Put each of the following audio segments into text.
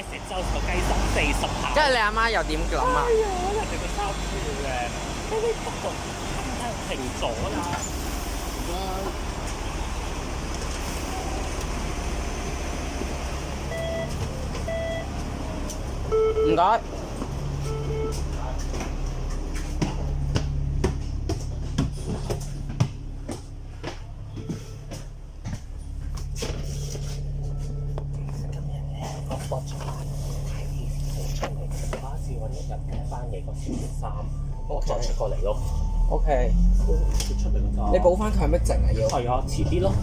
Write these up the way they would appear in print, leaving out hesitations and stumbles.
食周個雞心40下。即係你阿媽又點諗啊？係啊，人哋個衫褲嘅，呢個個停咗啦。唔該。我出嚟睇戲出嚟，巴士揾一日翻嘅個星期三，我再出過嚟咯。OK。佢出嚟㗎。你補翻強迫症啊要？係啊，遲啲咯，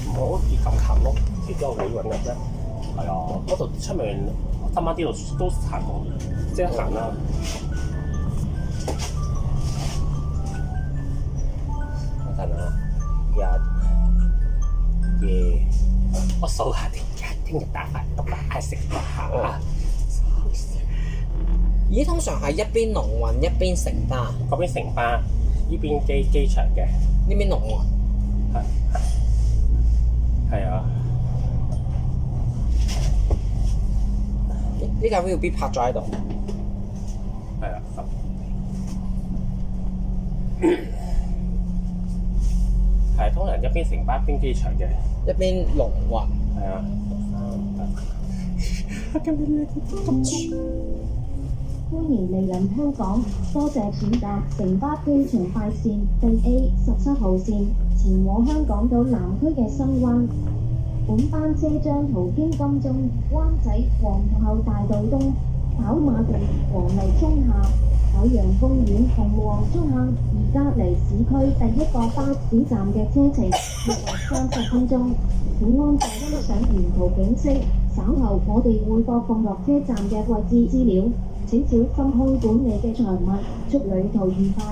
唔好跌咁近咯，遲啲我會揾日啫。係啊，嗰度出面今晚啲路都行過，即刻行啦。等陣啊，夜，我數下聽日打飯都大食個下。咦，通常係一邊龍運一邊城巴，嗰邊城巴，呢邊機場嘅。呢邊龍運。係啊。呢架 VB 拍咗喺度。係啊。係通常一邊城巴一邊機場嘅。一邊龍運。係啊。歡迎嚟臨香港，多謝選擇城巴機場快線第 A17號線前往香港島南區嘅新灣。本班車將途經金鐘、灣仔、皇后大道東、跑馬地、黃泥涌峽、海洋公園、紅黃竹坑，而隔離市區第一個巴士站嘅車程約為30分鐘。請安靜欣賞沿途景色，稍後我哋會播放落車站嘅位置資料。請小心空管理嘅財物，祝旅途愉快。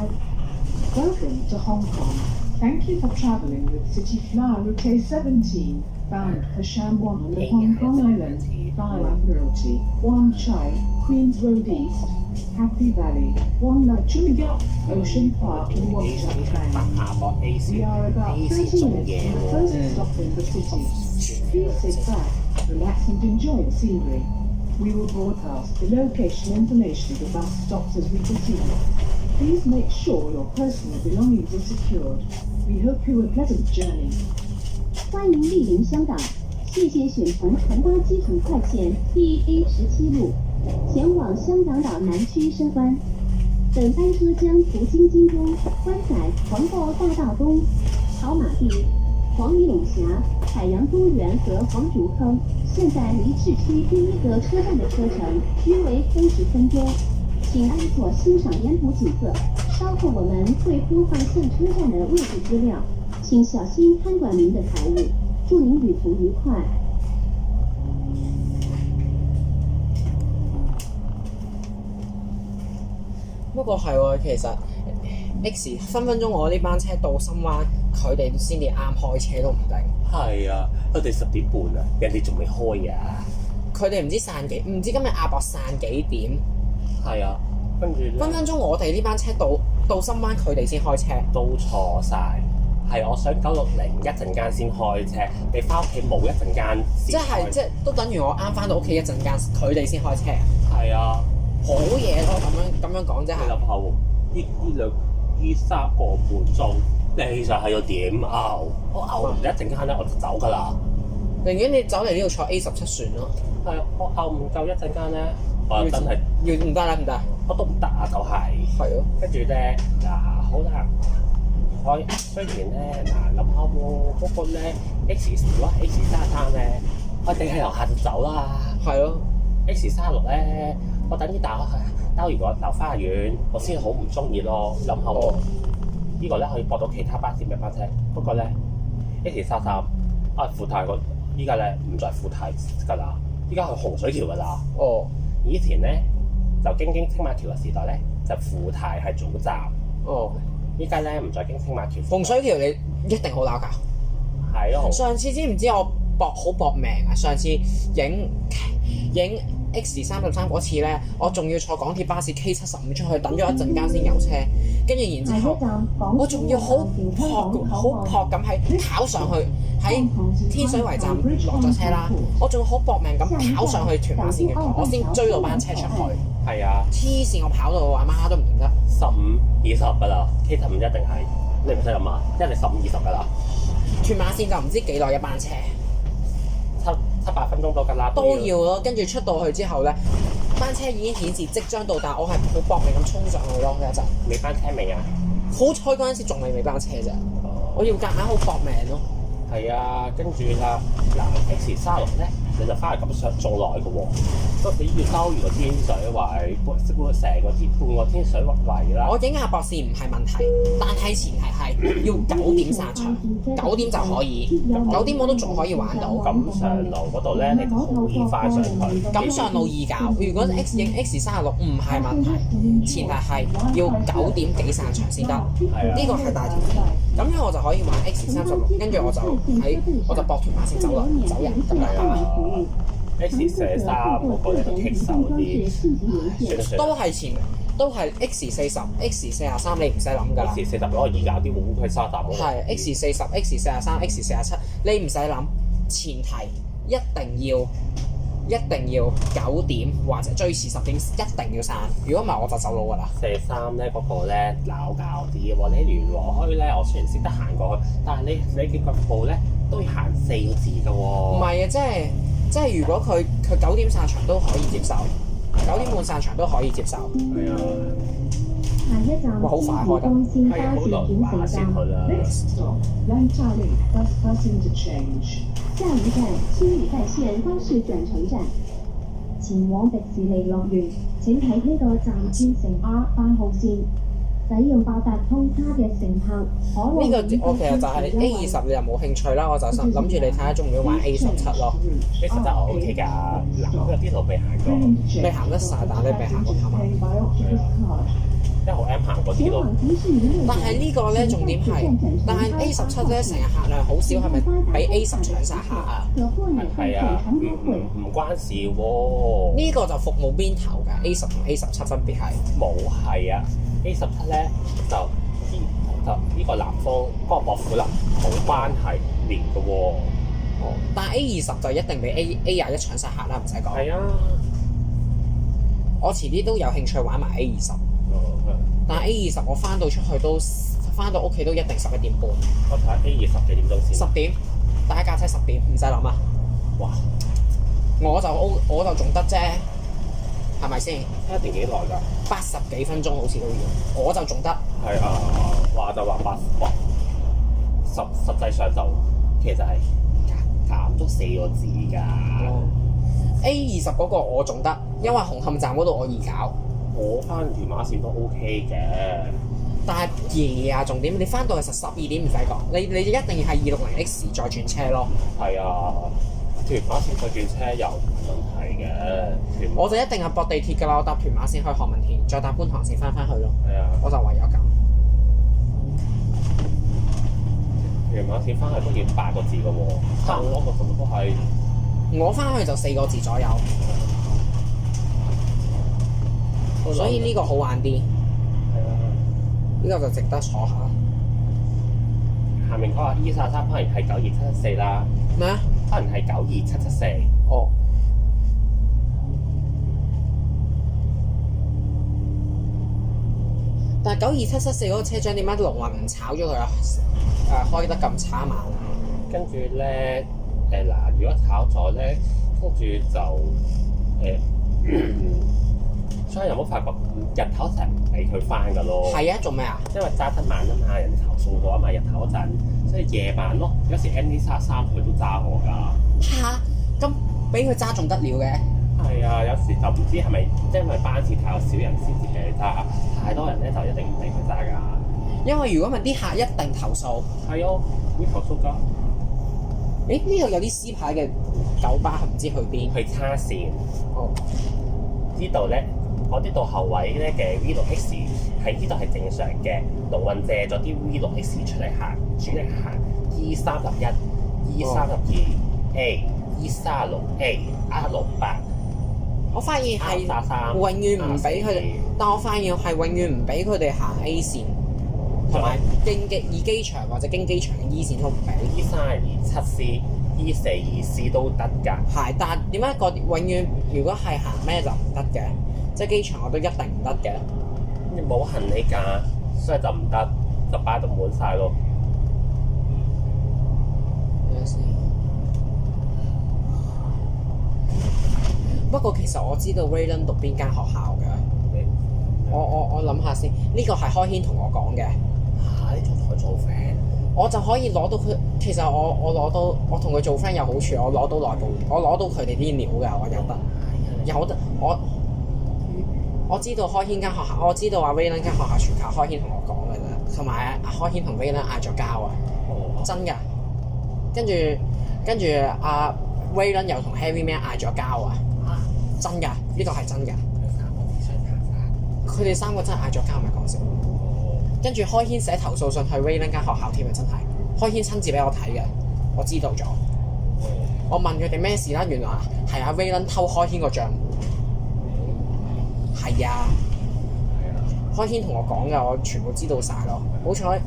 Welcome to Hong Kong. Thank you for travelling with City Flower Route A17, bound for Shambon on the Hong Kong Island, via Admiralty, Wan Chai, Queens Road East, Happy Valley, Wan Lai Chuniga, Ocean Park and Wong Chai Bang. We are about 30 minutes from the closest stop in the city. Please sit back, relax and enjoy the scenery. We will broadcast the location information of the bus stops as we proceed. Please make sure your personal belongings are secured. We hope you a pleasant journey. 欢迎莅临香港，谢谢选乘城巴基础快线 DA17路，前往香港岛南区深湾。本班车将途经金钟、湾仔、黄埔大道东、跑马地、黄泥涌峡、海洋公园和黄竹坑。现在离市区第一个车站的车程约为30分钟，请安坐欣赏沿途景色。稍后我们会播放向车站的位置资料，请小心看管您的财物。祝您旅途愉快。不過係喎，其實 X 分分鐘我呢班車到深灣，佢哋先至啱開車都唔定。係啊，佢哋10點半啊，人哋仲未開啊。佢哋唔知散幾，唔知今日亞博散幾點。係啊，跟住分分鐘我哋呢班車到深灣，佢哋先開車。都錯晒。係我想960一陣間先開車，你翻屋企冇一陣間先開。即係都等於我啱翻到屋企一陣間，佢哋先開車。係啊，好嘢咯，咁樣講啫你諗下喎，呢3個半鐘，你就係要點熬？我熬唔一陣間咧，我就走㗎啦。寧願你走嚟呢度坐 A17船咯。係啊，我熬唔夠一陣間咧，我真係要唔得啦，唔得。我都唔得啊，就係。係咯。跟住咧，好啦，我雖然咧諗下喎，嗰個咧 如果 X33咧，我哋喺樓下就走啦。係咯。X36咧，我等於兜如果留花園，我先好唔中意咯。諗下喎，呢個咧可以駁到其他巴士嘅班車，不過咧 X33富泰依家咧唔在富泰㗎啦，依家去洪水橋㗎啦。哦。以前咧就經青馬橋嘅時代咧，就富泰係總站。哦。依家咧唔再經青馬橋。洪水橋你一定好鬧交。係咯。上次知唔知我好搏命啊？上次影 X33嗰次咧，我仲要坐港鐵巴士 K75出去等咗一陣間先有車，跟住然之後我仲要好撲咁喺跑上去喺天水圍站落咗車啦，我仲好搏命咁跑上去屯馬線嘅台，我先追到班車出去。係啊，黐線，我跑到我阿媽都唔認得。 15、20㗎啦，K75一定係，你唔使諗啊，一定15、20㗎啦，屯馬線就唔知幾耐一班車， 7-8分鐘都㗎啦，都要咯。跟住出到去之後咧，班車已經顯示即將到達，我係好搏命咁衝上去咯。嗰一陣，未班車未啊？好彩嗰陣時仲未班車啫，我要夾硬好搏命咯。係啊，跟住啦，嗱 X36咧，你就翻嚟咁上仲耐嘅喎，都你要兜完個天水圍，成個半個天水圍啦。我影下博士唔係問題，但係前提係要9點散場，9點就可以，9點我都仲可以玩到。咁上路嗰度咧，你就好易翻上去。咁上路易搞，如果影 X36唔係問題，前提係要9點幾散場先得，呢個係大條件。咁樣我就可以玩 X36，跟住我就駁屯馬線走人咁樣啦。X43嗰個咧就棘手啲，算都係都係 X40、X43，你唔使諗㗎啦。X40嗰個易搞啲烏龜沙灘嗰個。係 X40、X43、X47，你唔使諗，前提一定要9點或者最遲10點一定要散，如果唔係我就走佬㗎啦。43咧嗰個咧鬧交啲喎，你聯和墟咧，我雖然識得行過去，但係你嘅腳步咧都要行4個字㗎喎。唔係啊，即係如果佢9點散場都可以接受，9點半散場都可以接受。係啊。下一站哇好快開㗎幹線係好巴士耐話轉乘站，先去啦。 Next stop, Lantali Bus Interchange. 下一站新里干線巴士轉乘站，前往迪士尼樂園，請喺呢個站轉乘 R8號線。使用八達通卡嘅乘客可呢個我其實就係 A20，你又冇興趣啦，我就諗住你睇下中唔中意玩 A17咯。 A17我 OK 㗎，嗱有啲路未行過，你行得晒，但係你未行過頭啊。因為我 M 行過啲咯。但係呢個咧重點係，但係 A17咧成日客量好少，係咪俾 A10搶晒客啊？係啊，唔關事喎。呢個就服務邊頭㗎 ，A10同 A17分別係冇係啊，A17咧就呢個南方嗰個幕府林冇關係連嘅喎。但係 A20就一定俾 A21搶晒客啦，唔使講。係啊，我遲啲都有興趣玩埋 A20，但係 A20我翻到屋企都一定11點半。我睇下 A20幾點鐘先。10點，大家架車10點，唔使諗啊！哇，我就仲得啫，係咪先一定幾耐㗎？80幾分鐘好似都要，我就仲得。係啊，話就話80，實際上就其實係減咗4個字㗎。A20嗰個我仲得，因為紅磡站嗰度我易搞。我翻屯馬線都 OK 嘅，但係夜啊，重點你翻到去12點唔使講，你一定要係260X 再轉車咯。係啊，屯馬線再轉車又唔問題嘅。我就一定係駁地鐵㗎啦，我搭屯馬線去何文田，再搭觀塘線翻去咯。係啊，我就唯有咁。屯馬線翻去都要8個字嘅喎，差唔多個數都係。我翻去就4個字左右，所以呢個好玩啲。係啊，呢個就值得坐下。下面嗰個 E33可能係92774啦，咩啊？可能係92774。哦。但係92774嗰個車長點解龍運唔炒咗佢啊？開得咁差慢啊！跟住咧嗱，如果炒咗咧，跟住就所以有冇發覺日頭成日唔俾佢翻㗎咯？係啊，做咩啊？因為揸得慢啊嘛，人哋投訴過啊嘛，日頭嗰陣，所以夜晚咯。有時 MD33佢都揸我㗎。嚇！咁俾佢揸仲得了嘅？係啊，有時就唔知係咪因為班次太少人先至俾佢揸，太多人咧就一定唔俾佢揸㗎。因為如果問啲客一定投訴。係啊，會投訴㗎。誒呢度有啲 C 牌嘅九巴，唔知去邊？去叉線。哦。呢度咧，我呢度後位咧嘅 V6X 喺呢度係正常嘅，龍運借咗啲 V6X 出嚟行，主力行 E31、E32A、E36A、R68 我發現係3永遠唔俾佢哋，但我發現係永遠唔俾佢哋行 A 線，同埋以機場或者經機場嘅 E 線都唔俾。E32 7C、E42C 都得㗎。係，但係點解永遠如果係行咩就唔得嘅？即係機場我都一定唔得嘅。你冇行李架，所以就唔得，就擺到滿晒咯。不過其實我知道 Raylan 讀邊間學校嘅。我諗下先，呢個係開軒同我講嘅。你仲同佢做 friend？我就可以攞到佢。其實我攞到，我同佢做 friend 有好處，我攞到內部，我攞到佢哋啲料㗎，我有得我知道開軒間學校，我知道阿 Raylan 間學校全靠開軒同我講㗎啫，同埋開軒同 Raylan 嗌咗交啊，真㗎。跟住阿 Raylan 又同 Harry Man 嗌咗交啊，真㗎，呢個係真㗎。佢哋三個真係嗌咗交，唔係講笑。跟住開軒寫投訴信去 Raylan 間學校添啊，真係開軒親自俾我睇嘅，我知道咗。我問佢哋咩事啦，原來係阿 Raylan 偷開軒個帳戶。係啊，開軒同我講㗎，我全部知道晒咯。好彩，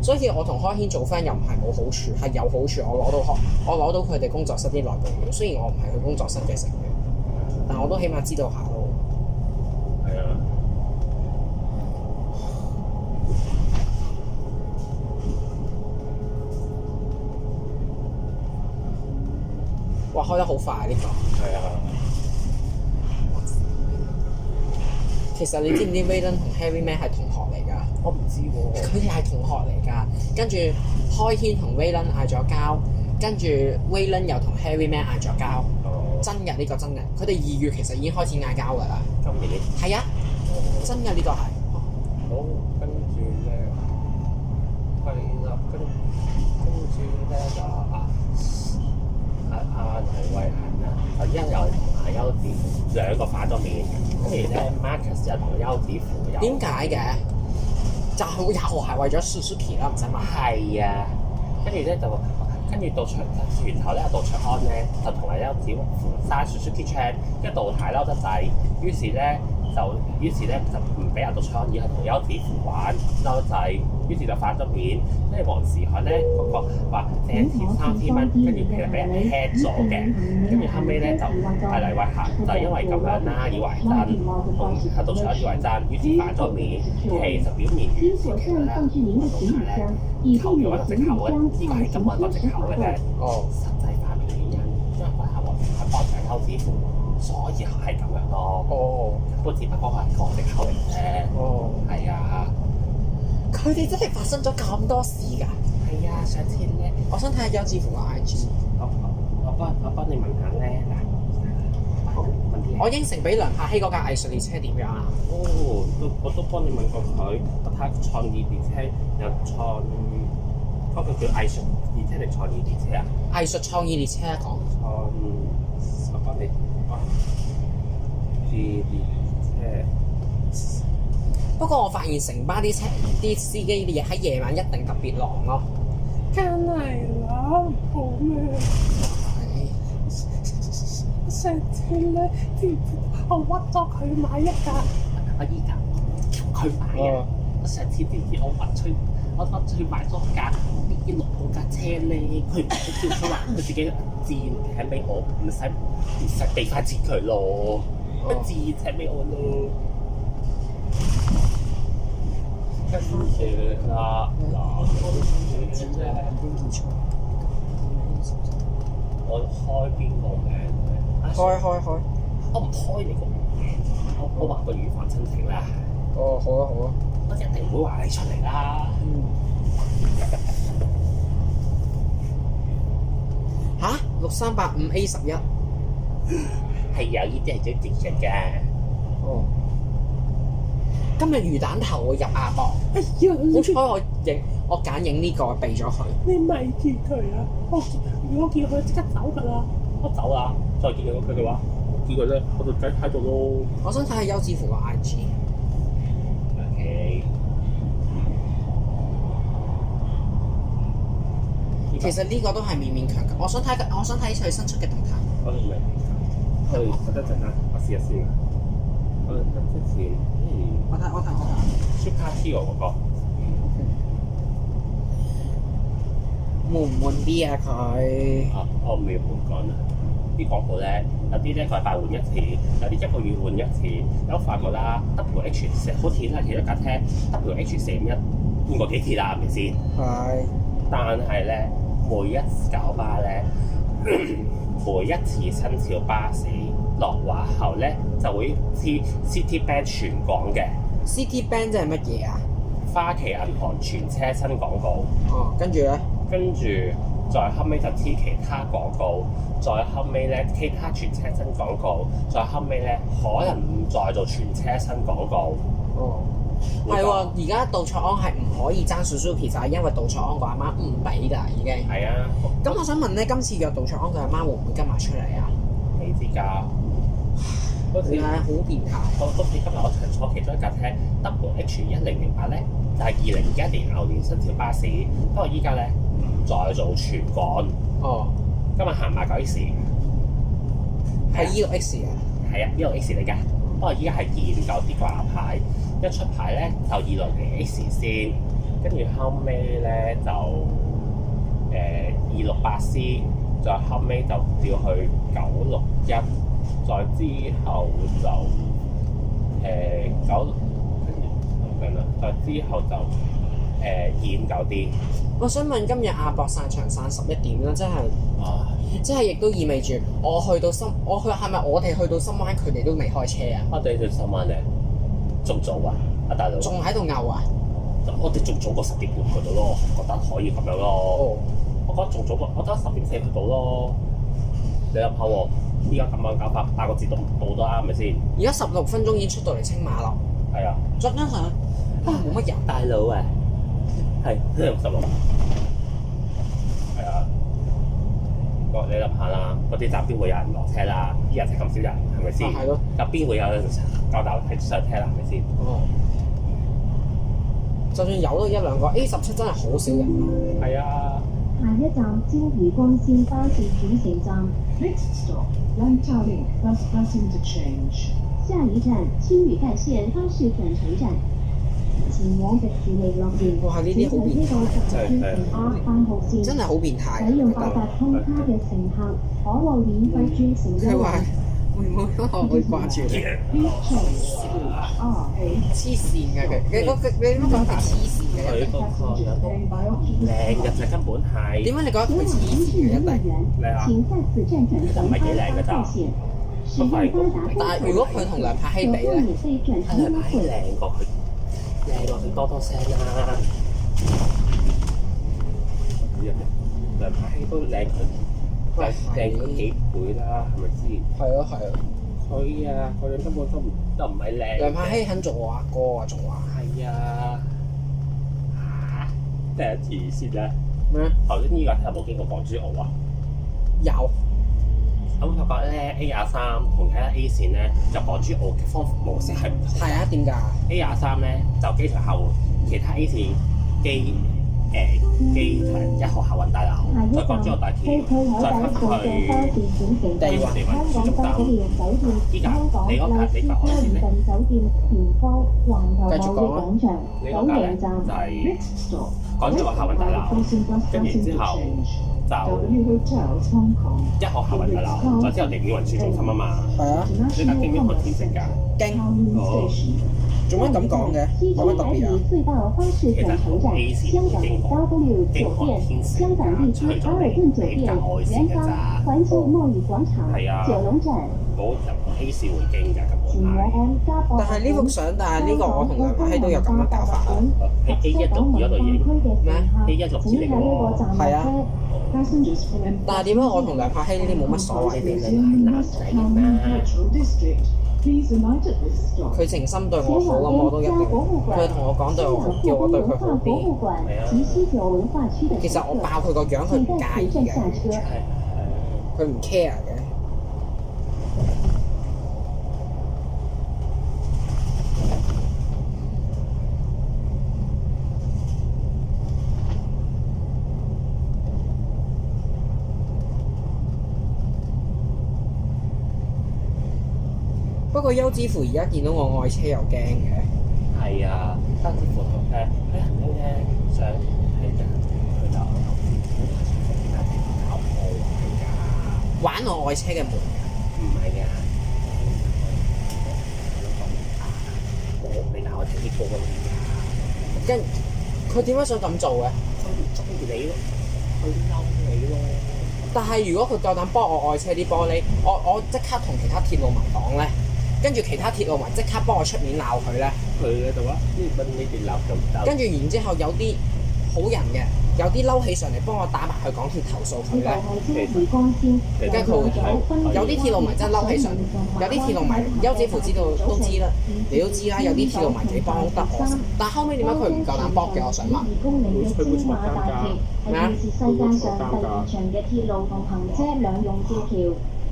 所以我同開軒做 friend 又唔係冇好處，係有好處。我攞到佢哋工作室啲內部料，雖然我唔係佢工作室嘅成員，但我都起碼知道下咯。係啊。哇，開得好快呢個！係啊。其實你知唔知 Raylan 同 Harry Man 係同學嚟㗎？我唔知喎。佢哋係同學嚟㗎。跟住開軒同 Raylan 嗌咗交，跟住 Raylan 又同 Harry Man 嗌咗交。真嘅，呢個真嘅。佢哋2月其實已經開始嗌交㗎啦。今年。係啊，真嘅呢個係。好，跟住咧，係啦，跟住咧就阿黎慧嫻啊，依家又同阿邱子符兩個反咗面，跟住咧 Marcus 又同邱子符又點解嘅？就係係為咗 Suzuki 啦，唔使問。係啊，跟住咧就跟住到船頭咧，杜卓安咧就同阿邱子符揸 Suzuki Chan，跟住杜太嬲得滯，於是咧就唔俾阿杜卓安，而係同邱子符玩嬲得滯，於是就反咗面。跟住黃時海咧嗰個話借錢3000蚊，跟住其實俾人 hack 咗嘅，跟住後尾咧就係黎慧嫻就因為咁樣啦，以為真，同阿杜卓安以為真，於是反咗面。其實表面完事其實咧，求咗一個藉口嘅，呢個係根本一個藉口嘅啫。實際反面原因，因為嗰下黃時海幫緊邱子符，所以係咁樣咯。根本只不過係個藉口嚟啫。係啊。佢哋真係發生咗咁多事㗎。係啊，上次咧，我想睇下邱子符個 IG。我幫你問下咧，嗱，問啲嘢。我應承俾梁柏希嗰架藝術列車點樣啊？我都幫你問過佢，我睇下創意列車有創嗰個叫藝術列車定創意列車啊？藝術創意列車講。我幫你列車。不過我發現城巴啲司機啲嘢喺夜晚一定特別狼咯。梗係啦，好咩？上次咧，我屈咗佢買一架，我依家叫佢買啊！我上次知我屈佢買咗架 B6嗰架車咧，佢唔叫佢話佢自己自然請俾我，唔使俾翻錢佢咯，佢自然請俾我咯。跟住啦，我開邊個名？開。我唔開你個名，我話個預防親情啦。好啊。我一定唔會話你出嚟啦。嚇？6385 A11。係有呢啲係最正常嘅。今日魚蛋頭會入亞博。哎呀！好彩我揀影呢個避咗佢。你咪見佢啊！如果見佢即刻走㗎啦。我走啦，再見佢嘅話，見佢咧，我就仔喺度咯。我想睇下邱子符個 IG。OK。其實呢個都係勉強嘅。我想睇佢新出嘅動態。我明。等一陣啊，我試下先啊。之前我睇。 Super Tio 嗰個悶唔悶啲啊佢？我唔要本講啦。啲廣告咧，有啲咧個禮拜換一次，有啲一個月換一次。有發覺啦，WH 好似啦，其中架車 WH41換過幾次啦，係咪先？係。但係咧，每一九巴咧，每一次新潮巴士落畫後咧，就會黐 City Band 全港嘅 City Band 即係乜嘢啊？花旗銀行全車新廣告。哦，跟住咧，跟住再後尾就黐其他廣告，再後尾咧其他全車新廣告，再後尾咧可能唔再做全車新廣告。哦，係喎，而家杜卓安係唔可以爭 Suzuki 就係因為杜卓安個阿媽唔俾㗎已經。係啊，咁我想問咧，今次約杜卓安佢阿媽會唔會跟埋出嚟啊？你知㗎。嗰時係好變態。今次今日我坐其中一架車 WH1008咧，就係2021年牛年新潮巴士，不過依家咧唔再做全港。哦，今日行埋個 X，係 E6X 啊？係啊，呢個 X 嚟㗎。不過依家係2.9啲掛牌，一出牌咧就260 X 先，跟住後尾咧就268C，再後尾就調去961，再之後就9，跟住咁樣啦，再之後就259D。我想問今日亞博散場散11點啦，即係亦都意味住我去係咪我哋去到深灣，佢哋都未開車啊？我哋去深灣咧，仲早啊，阿大佬。仲喺度拗啊？我哋仲早過10點半去到咯，覺得可以咁樣咯。哦，我覺得仲早過，我覺得10點4去到咯。你諗下喎，依家咁樣搞法，8個字都唔到都啱，係咪先？而家16分鐘已經出到嚟青馬啦。係啊，再加上冇乜人。大佬啊，係16。係啊，你諗下啦，嗰啲站邊會有人落車啦？依日係咁少人，係咪先？係咯。入邊會有人夠膽喺上車啦？係咪先？哦。就算有都一兩個 A17真係好少人啊。係啊。下一站尖魚幹線巴士轉乘站。Next stop, Lantau Link Bus Interchange. 下一站青嶼幹線巴士轉乘站。前往迪士尼樂園。哇！呢啲好變態，轉乘 R8號線。真係好變態。使用八達通卡嘅乘客可獲免費轉乘優惠。會唔會我會掛住你？黐線嘅佢，你點解講佢黐線嘅？佢嗰個靚嘅就根本係。點解你覺得佢黐線嘅一定？你話唔係幾靚嘅咋？都係。但係如果佢同梁柏希比咧，梁柏希靚過佢，靚過佢多聲啦。梁柏希都靚佢，靚佢幾倍啦，係咪先？係啊係啊。佢啊，佢根本都唔係靚。梁柏希肯做我阿哥啊，仲話。係啊。第一次先啦。咩？頭先呢架車有冇經過港珠澳啊？有。咁發覺咧 A23同其他 A 線咧，就港珠澳嘅方模式係唔同。係啊，點解？A23咧就機場後，其他 A 線機場1號客運大樓，再港珠澳大橋，再翻去地運市中心。依家你嗰架你架海線咧，繼續講。你嗰架咧就係港珠澳客運大樓，跟住之後就1號客運大樓，再之後地面運輸中心啊嘛。係啊。呢架經邊個天線㗎？經。哦。做乜咁講嘅？有乜特別啊？其實 A 線經過天線㗎，除咗你隔外線㗎咋。係啊，冇入 A 線會經㗎根本係。但係呢幅相，但係呢個我同梁柏希都有咁樣搞法啊。A1度影咩？A1六字嚟喎。係啊。但係點解我同梁柏希呢啲冇乜所謂嘅？男仔嘛。佢誠心對我好，咁我都一定。佢同我講對我好，叫我對佢好啲。其實我爆佢個樣，佢唔介意嘅，佢唔 care 嘅。不過優之乎而家見到我愛車又驚嘅。係啊，單止乎佢行緊咧想睇人，佢就搞破壞㗎。玩我愛車嘅門唔係啊，你鬧我睇啲波㗎。跟佢點解想咁做嘅？佢唔中意你咯，佢嬲你咯。但係如果佢夠膽幫我愛車啲玻璃，我即刻同其他鐵路迷講咧，跟住其他鐵路迷即刻幫我出面鬧佢咧。佢喺度啊，呢邊鬧就鬧。跟住然之後有啲好人嘅，有啲嬲起上嚟幫我打埋去港鐵投訴佢咧。跟住佢會睇，有啲鐵路迷真係嬲起上嚟，有啲鐵路迷優子乎知道都知啦，你都知啦，有啲鐵路迷幾幫得我，但後尾點解佢唔夠膽幫嘅？我想問。佢會坐監㗎。係現時世界上第二長嘅鐵路同行車兩用吊橋，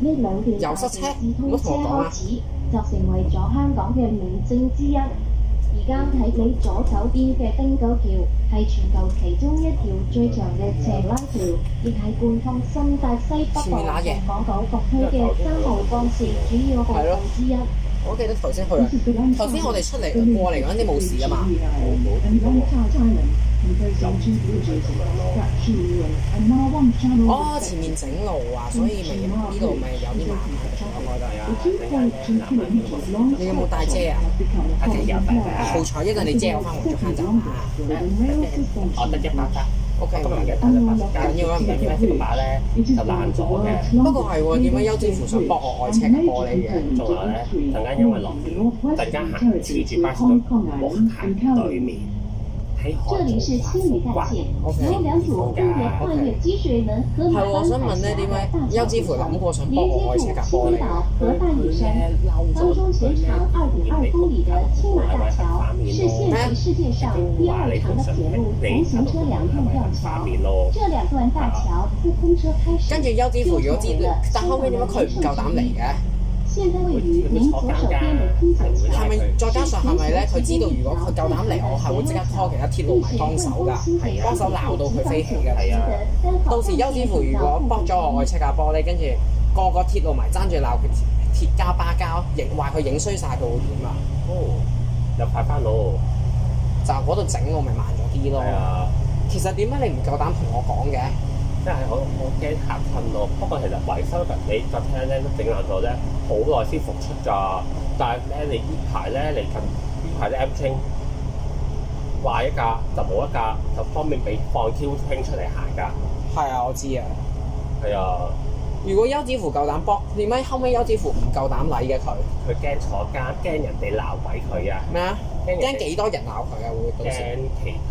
呢兩段大城市通車開始，就成為咗香港嘅明證之一。而家喺你左手邊嘅汀九橋係全球其中一條最長嘅斜拉橋，亦係貫通新界西北部同港島各區嘅3號幹線主要部分之一。我記得頭先去啊，頭先我哋出嚟過嚟嗰陣啲冇事啊嘛。哦，前面整路啊，所以咪呢度咪有啲麻煩。我覺得啊，你有冇帶遮啊？阿姐有帶嘅。好彩，一陣你遮我翻黃竹坑站啊。我得100架。O K，咁唔緊要啦，唔緊要啦，呢把咧就爛咗嘅。不過係喎，點解優之乎想駁我愛車嘅玻璃嘅？仲有咧，陣間因為落雨，突然間行黐住巴士度，冇行對面。這裡是千里幹線，由兩組分別跨越積水門和馬鞍海峽大橋連接古青島和大嶼山，當中全長2.2公里的青馬大橋是現時世界上第2長的鐵路同行車兩用吊橋。這兩段大橋自通車開始，跟住優之乎如果知道，但後尾點解佢唔夠膽嚟嘅？現在位於您左手邊的汀九橋。係咪再加上係咪咧？佢知道如果佢夠膽嚟，我係會即刻 call 其他鐵路迷幫手㗎，幫手鬧到佢飛起嘅。係啊，到時優之乎如果剝咗我愛車架玻璃，跟住個個鐵路迷爭住鬧佢鐵膠巴膠，話佢影衰晒，佢會點啊？哦，又快翻咯！就嗰度整我咪慢咗啲咯。係啊，其實點解你唔夠膽同我講嘅？真係我驚嚇親咯。不過其實維修人你架車咧都整爛咗咧，好耐先復出㗎。但係咧，你呢排咧嚟近呢排啲 M 青壞一架就冇一架，就方便俾放 Q 青出嚟行㗎。係啊，我知啊。係啊。如果優子乎夠膽搏，點解後尾優子乎唔夠膽禮嘅佢？佢驚坐監，驚人哋鬧鬼佢啊！咩啊？驚幾多人鬧佢啊？會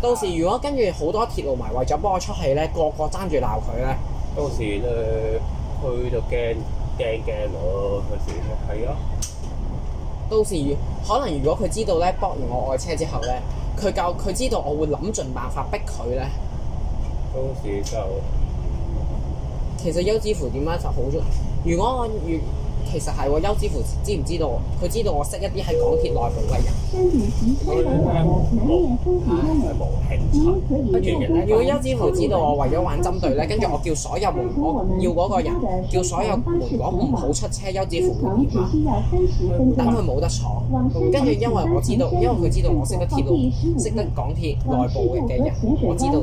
到時如果跟住好多鐵路迷為咗幫我出氣咧，個個爭住鬧佢咧，到時咧佢就驚咯，到時係啊。到時可能如果佢知道咧，搏完我愛車之後咧，佢知道我會諗盡辦法逼佢咧。到時就其實優之乎點解就好咗？如果我其實係喎，優之乎知唔知道？佢知道我識一啲喺港鐵內部嘅人。冇興趣。跟住如果優之乎知道我為咗玩針對咧，跟住我叫所有門，我要嗰個人叫所有門講唔好出車，優之乎會點啊？等佢冇得坐。跟住因為我知道，因為佢知道我識得鐵路、識得港鐵內部嘅人，我知道入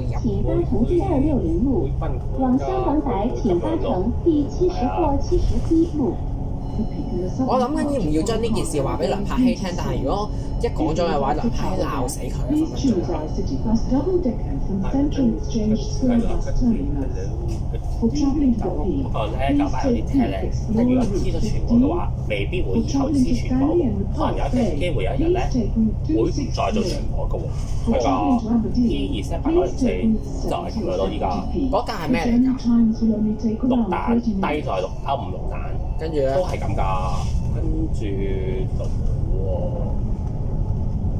往香港仔請搭乘第70或71路。我諗緊要唔要將呢件事話俾梁柏希聽，但係如果一講咗嘅話，梁柏希鬧死佢分分鐘。不過咧，舊擺有啲車咧，即係如果黐咗全港嘅話，未必會以後黐全港，可能有一機會有一日咧會唔再做全港嘅喎。係㗎，T27804就係咁樣咯，依家。嗰架係咩嚟㗎？綠蛋低在綠歐5綠蛋。跟住咧，都係咁㗎，跟住就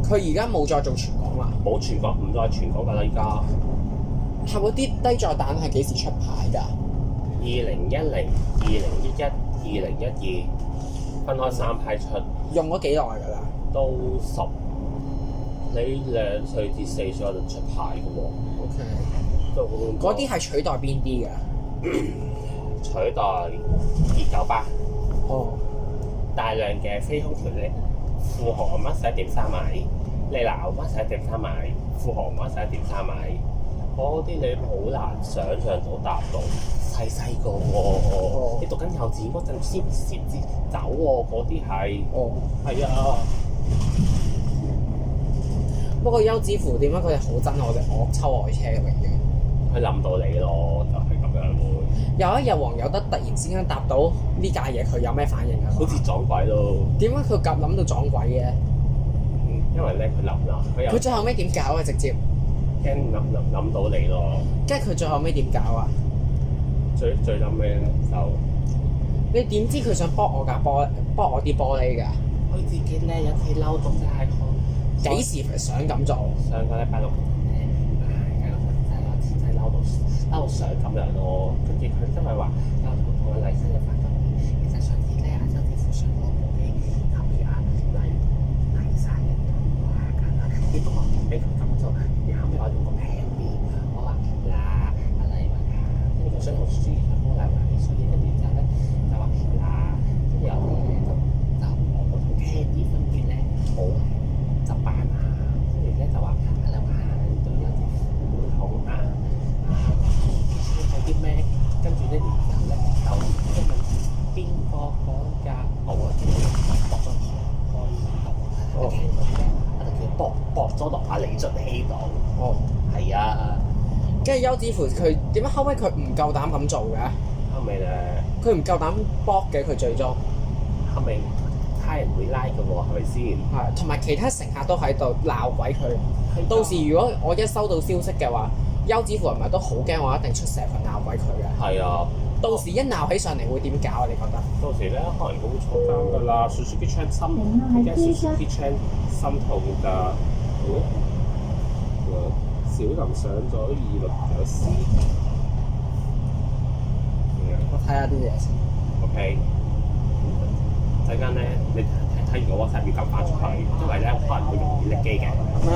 佢而家冇再做全港啦，冇全港，唔再全港㗎啦，依家。係嗰啲低載彈係幾時出牌㗎？2010、2011、2012分開3批出。用咗幾耐㗎啦？都你2歲至4歲就出牌㗎喎。OK。嗰啲係取代邊啲㗎？取代298。哦。大量嘅非空調力，富豪乜11.3米，利拿乜11.3米，富豪乜11.3米，嗰啲你好難想像到搭到。細個喎，你讀緊幼稚園嗰陣先至走喎，嗰啲係，係啊。不過優之乎點解佢哋好憎我哋惡抽愛車嘅永遠？佢諗到你咯，就係咁樣會。有一日黃有德突然之間搭到呢架嘢，佢有咩反應啊？好似撞鬼咯。點解佢咁諗到撞鬼嘅？因為咧佢諗啦，佢最後尾點搞啊？直接驚諗到你咯。跟住佢最後尾點搞啊？最諗咩咧就？你點知佢想剝我啲玻璃㗎？佢自己咧有次嬲到真係好。幾時想咁做？上個禮拜六咧，有個真係有前妻嬲到想咁樣咯。跟住佢真係話有同佢黎生嘅發生，其實上次咧有啲副上攞部機，後邊黎生嘅話㗎啦。只不過俾佢咁做，然後我用個平面，我話嗱阿黎話跟住佢想同書上幫黎話啲書，跟住之後咧就話嗱，跟住有啲咧就我同 Candy 分別咧好。執辦啊，跟住咧就話阿劉行對有啲苦痛啊，有啲咩？跟住咧然後咧就因為邊個講架我啲駁咗開度，我聽到咧我就叫駁咗落阿李俊熙度。哦，係啊。跟住優之乎佢點解後尾佢唔夠膽咁做嘅？後尾咧，佢唔夠膽駁嘅，佢最終後尾。他人會拉嘅喎，係咪先？係，同埋其他乘客都喺度鬧鬼佢。到時如果我一收到消息嘅話，優之乎係咪都好驚？我一定出社去鬧鬼佢嘅。係啊。到時一鬧起上嚟會點搞啊？你覺得？到時咧可能佢會坐監㗎啦。Suzuki Chan 心，而家 Suzuki Chan 心痛㗎。小林上咗2694。我睇下啲嘢先。OK。陣間咧，你睇完個 WhatsApp 要撳翻出去，因為咧可能會容易甩機嘅。咩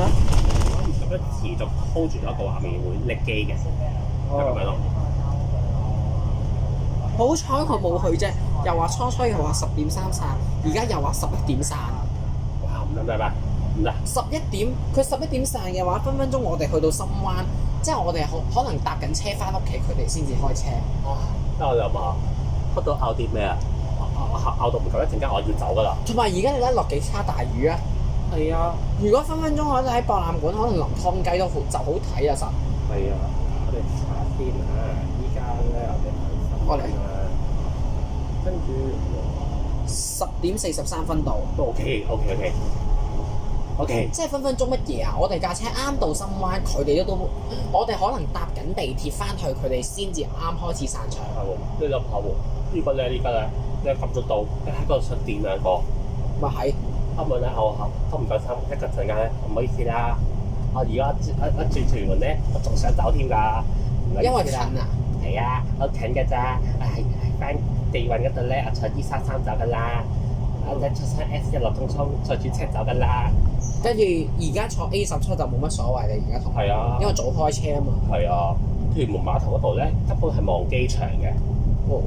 啊？咁樣持續 hold 住咗一個畫面會甩機嘅，係咁樣咯。好彩佢冇去啫，又話初又話10點3散，而家又話11點散。哇！唔得唔得唔得！11點，佢11點散嘅話，分分鐘我哋去到深灣，即係我哋可能搭緊車翻屋企，佢哋先至開車。哇！得我諗下，嗰度拗啲咩啊？拗到唔夠一陣間，我要走㗎啦。同埋而家你睇落幾差大雨啊！係啊。如果分分鐘我哋喺博覽館，可能淋湯雞都好就好睇啊！實。係啊，我哋查先啊！依家咧，我哋跟住10點43分到。都 OK。即係分分鐘乜嘢啊？我哋架車啱到深灣，佢哋都我哋可能搭緊地鐵翻去，佢哋先至啱開始散場。係喎，你諗下喎，呢個咧，你撳咗到，你喺嗰度出電兩個。咪係。啱唔啱咧？我唔夠心，一個陣間咧，唔好意思啦。我而家轉屯門咧，我仲想走添㗎。因為近啊。係啊，好近㗎咋。係翻地運嗰度咧，我坐233走㗎啦。我出新 S 一落東涌，坐住車走㗎啦。跟住而家坐 A17就冇乜所謂，你而家同。係啊。因為早開車啊嘛。係啊，屯門碼頭嗰度咧，根本係望機場嘅。哦。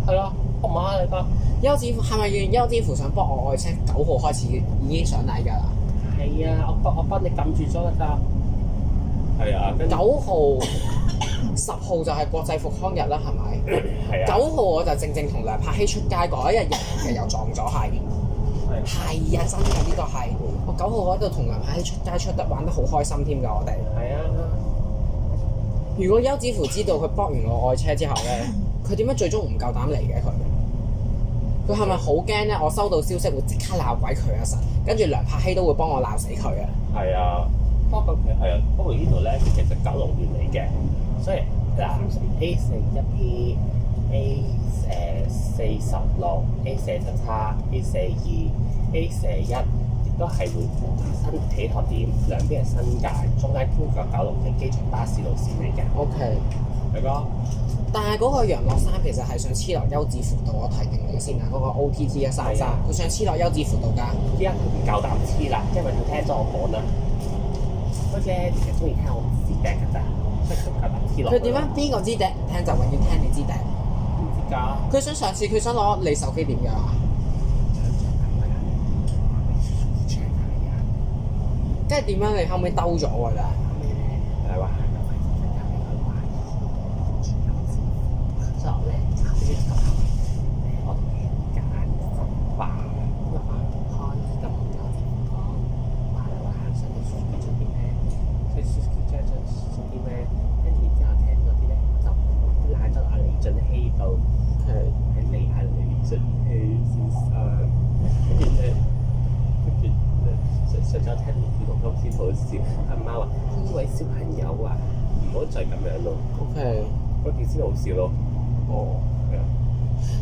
係啊，我媽你講。優之乎係咪優之乎想幫我愛車9號開始已經上嚟㗎啦？係啊，我幫你撳住咗㗎咋。係啊。9號、10號就係國際復康日啦，係咪？係啊。9號我就正同梁柏希出街嗰一日嘅又撞咗係。係啊，真㗎，呢個係我9號嗰度同梁柏希出街出得玩得好開心添㗎，我哋。係啊。如果優之乎知道佢幫完我愛車之後咧，佢點解最終唔夠膽嚟嘅佢？佢係咪好驚咧？我收到消息會即刻鬧鬼佢啊！實跟住梁柏希都會幫我鬧死佢啊！係啊，不過係啊，不過呢度咧其實9龍縣嚟嘅，所以嗱 A41P、A46、A47、A42、A41亦都係會新起托點，兩邊係新界，中間經過9龍嘅機場巴士路線嚟嘅。OK，係㗎。但係嗰個楊樂山其實係想黐落優智輔道，我提定你先啊！嗰個 OTT 嘅山，佢想黐落優智輔道㗎。依家佢唔夠膽黐啦，因為佢聽咗我講啦。佢啫，其實中意聽我支笛㗎咋，所以佢唔夠膽黐落。佢點樣邊個支笛唔聽就永遠聽你支笛？唔知㗎。佢想嘗試，佢想攞你手機點㗎？跟住點樣？你後尾兜咗㗎啦？係話係咪真係俾佢懷疑前有事，所以我咧後尾就我同佢揀話開咁有啲講話想你書記出邊咧，即係書記即係出啲咩，跟住之後聽嗰啲咧就賴咗阿李俊熙度，係李俊熙先生，跟住咧。上咗聽到今次好笑，阿媽話：呢位小朋友啊，唔好再咁樣咯。OK，嗰件先好笑咯。哦，係啊，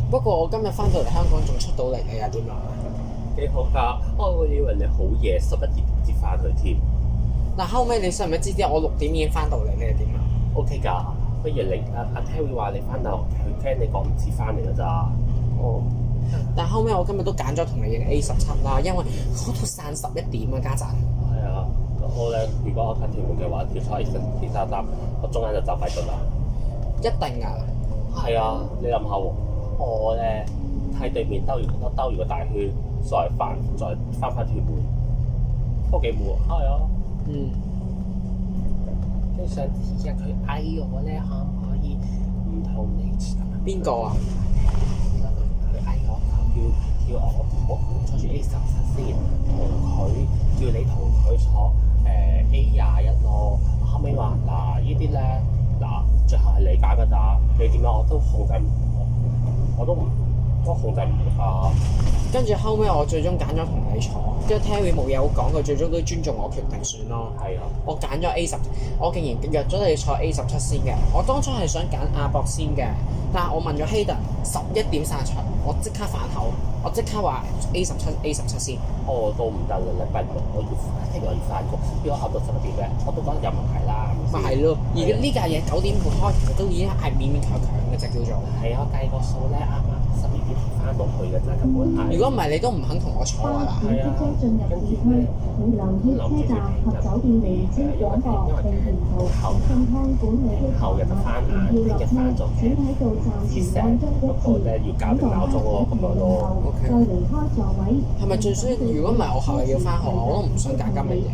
不過我今日翻到嚟香港仲出到嚟，你又點啊？幾好㗎！我以為你好夜11點先翻去添。嗱，後尾你使唔使知啲？我6點已經翻到嚟，你係點啊 OK 㗎，不如你阿 Terry 話你翻到，佢驚你趕唔切翻嚟㗎咋。哦。但後尾我今日都揀咗同你影 A17啦，因為嗰度散11點啊，家陣。係啊，我咧，如果我近屯門嘅話，跳錯 A33，我中間就走快咗啦。一定啊！係啊，你諗下喎，我咧喺對面兜完個大圈，再翻屯門，都幾悶。係啊，嗯。跟住上次佢嗌我咧，可唔可以唔同你邊個啊？佢嗌我叫我唔好坐住 A17先，叫你同佢坐A21咯。後尾話嗱，呢啲咧嗱，最後係你揀㗎咋，你點樣我都控制唔到，我都控制唔到㗎。跟住後尾我最終揀咗同你坐，跟住 Terry 冇嘢好講，佢最終都尊重我決定算咯。係啊，我揀咗 A10，我竟然約咗你坐 A17先嘅。我當初係想揀亞博先嘅，但係我問咗 Hayden 11點散場，我即刻反口，我即刻話 A17先。我都唔得啦，禮拜六我要翻工，如果考到11點咧，我都覺得有問題啦。咪係咯，而家呢架嘢9點半開，其實都已經係勉勉強強嘅就叫做。係啊，計個數咧，啱啱12點翻到去嘅咋，根本係。如果唔係，你都唔肯同我坐㗎啦。巴士即將進入市區，會留意車站及酒店名稱廣播並沿途順向管理機構物，唔要落車，請喺到站前按鐘1次，等待巴士停留後再離開座位。係咪最衰？如果唔係我後日要翻學，我都唔想揀今日贏。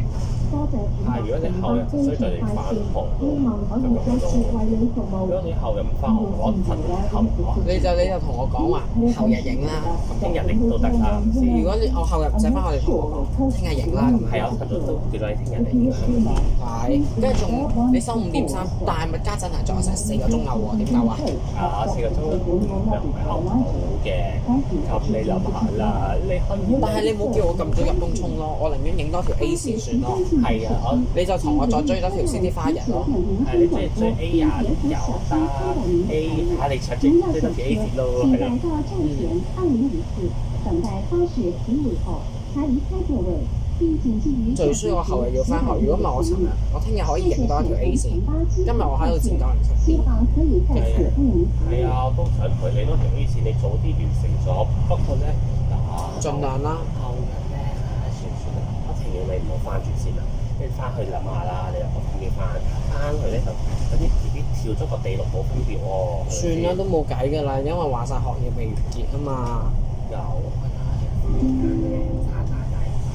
多謝選擇乘搭機場快線，希望可以再次為你服務。如果你後日唔翻學，我趁後你就同我講話後日影啦，咁聽日影都得啦。如果我後日唔使翻學，你同我講聽日影啦咁樣。係啊，陳總都叫你聽日嚟影。係，跟住仲你收5點3，但係咪家陣係仲有成4個鐘頭喎？點夠啊？啊，4個鐘又唔係好嘅，咁你諗下啦，你可以。但係你冇叫我咁早入東涌咯，我寧願影多條 A 線算咯。係啊，你就同我再追多條 City 花人咯。係你追 A 廿有得 A 你想追多條 A 線咯，係咯。最衰我後日要翻學，如果唔係我尋日，我聽日可以影多一條 A 線。今日我喺度剪907線。係啊，我都想陪你多條 A 線，你早啲完成咗。不過咧，盡量啦。後日咧，算啦，我情願你唔好翻住先啦。你翻去諗下啦，你又我見你翻去咧就有啲 B B 跳咗個地獄冇分別喎。算啦，都冇計㗎啦，因為話晒學業未完結啊嘛。有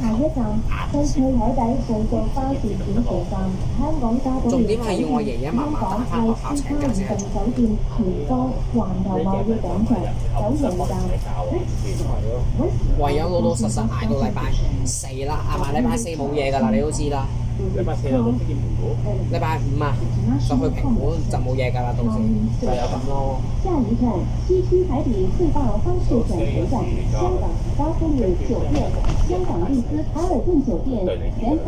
下一站，新翠海底隧道巴士轉乘站，香港加多重點係要我爺爺嫲嫲打翻學校請假先係酒店前方環球貿易廣場9龍站。唯有老老實實捱到禮拜4啦，捱埋禮拜4冇嘢㗎啦，你都知啦。禮拜4去邊啲評估？禮拜5啊，就去評估就冇嘢㗎啦，到時就有咁咯。下一站，西區海底匯報方式轉乘站，香港高飛利酒店、香港麗思卡爾頓酒店、元芳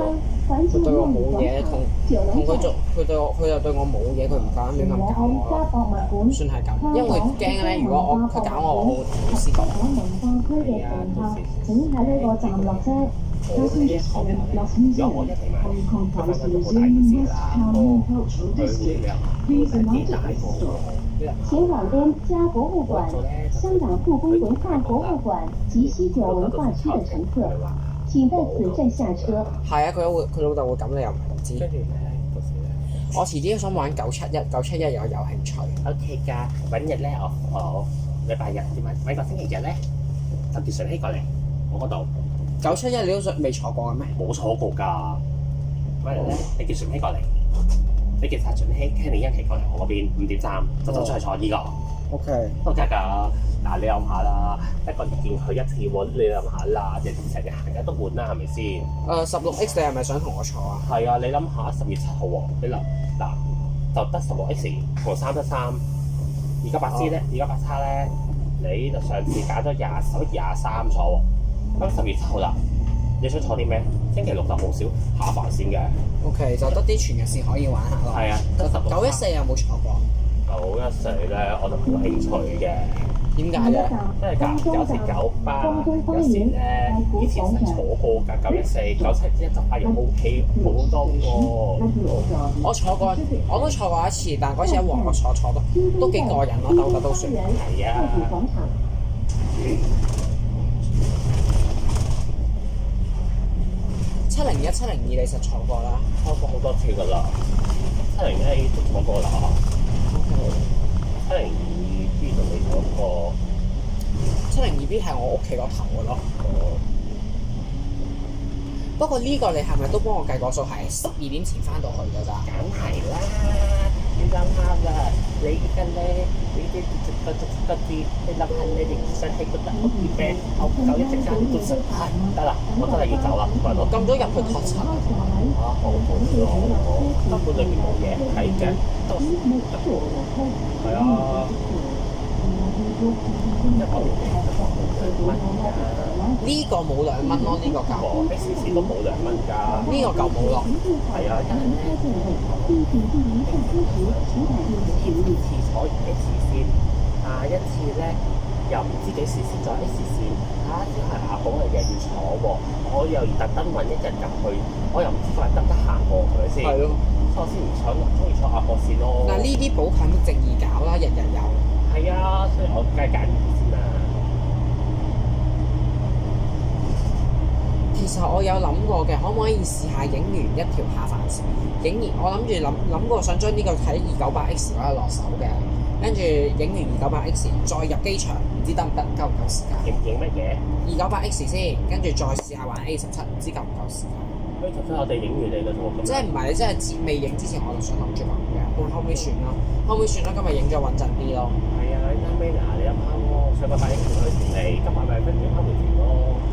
環球貿易廣場、九龍站。佢又對我冇嘢，佢唔敢亂咁搞我，算係咁。因為驚咧，如果佢搞我，我會同老師講。文化區嘅乘客，請喺呢個站落車。Passengers at Lost Museum, Hong Kong Police Museum West Town Cultural District. Please arrive at the store. 前往边加博物館、香港故宮文化博物館及西九文化區的乘客，請在此站下車。係啊，佢老豆會咁，你又唔知。跟住咧，到時咧，我遲啲想玩971有興趣。OK 㗎，揾日咧，我禮拜日點啊？揾個星期日咧，就叫順熙過嚟我嗰度。971你都未坐過嘅咩？冇坐過㗎。嗰日咧，你叫順熙過嚟，你叫晒順熙、Kenny 一齊過嚟我嗰邊5點3就走出去坐呢個。OK。都得㗎。嗱，你諗下啦，一個月見佢一次喎，你諗下啦，成日行街都悶啦，係咪先？16X 你係咪想同我坐啊？係啊，你諗下10月7號喎，你諗嗱就得16X 同313，而家8C咧，而家8叉咧，你就上次揀咗11、23坐喎，咁10月7號啦，你想坐啲咩？星期六就好少下凡線嘅。OK， 就得啲全日線可以玩下咯。係啊，得914有冇坐過？914咧，我就冇興趣嘅。點解咧？因為有時九巴，有時咧以前實坐過㗎，914、971就反而 OK 好多喎。我坐過，我都坐過一次，但嗰次喺旺角坐都幾過癮咯，兜得都算。係啊。701、702你實坐過啦，坐過好多次㗎啦。701都坐過啦。702 B 就未坐過。702B 係我屋企個頭㗎咯。不過呢個你係咪都幫我計個數係12點前翻到去㗎咋？梗係啦，你諗下啦，你而家咧，你啲嗰啲，你諗下你哋想喺嗰度屋企咩？我9一陣間都食，得啦，我真係要走啦，唔該咯。咁多入去確診好好咯，根本裏邊冇嘢睇嘅，都係啊。呢個冇2蚊咯，呢個舊。XC 都冇2蚊㗎。呢個舊冇落。係啊，一次坐完 X 線，下一次咧又唔知幾時先再 X 線，下一次係阿寶嚟嘅要坐喎，我又要特登揾一日入去，我又唔知佢係得唔得行喎，係咪先？係咯。所以我先唔中意坐亞博線咯。嗱，呢啲補勤都正義搞啦，日日有。係啊，所以我梗係揀呢啲先啦。其實我有諗過嘅，可唔可以試下影完一條下凡線？影完我諗過想將呢個喺298X 嗰度落手嘅，跟住影完298X 再入機場，唔知得唔得，夠唔夠時間？影乜嘢？298X 先，跟住再試下玩 A17，唔知夠唔夠時間？A17我哋影完你啦，喎。即係唔係你真係未影之前我就想諗住玩嘅，但後尾算啦，今日影咗穩陣啲咯。係啊，啱尾嗱你諗下喎，上個禮拜影完去田里，今日咪跟住翻回田咯。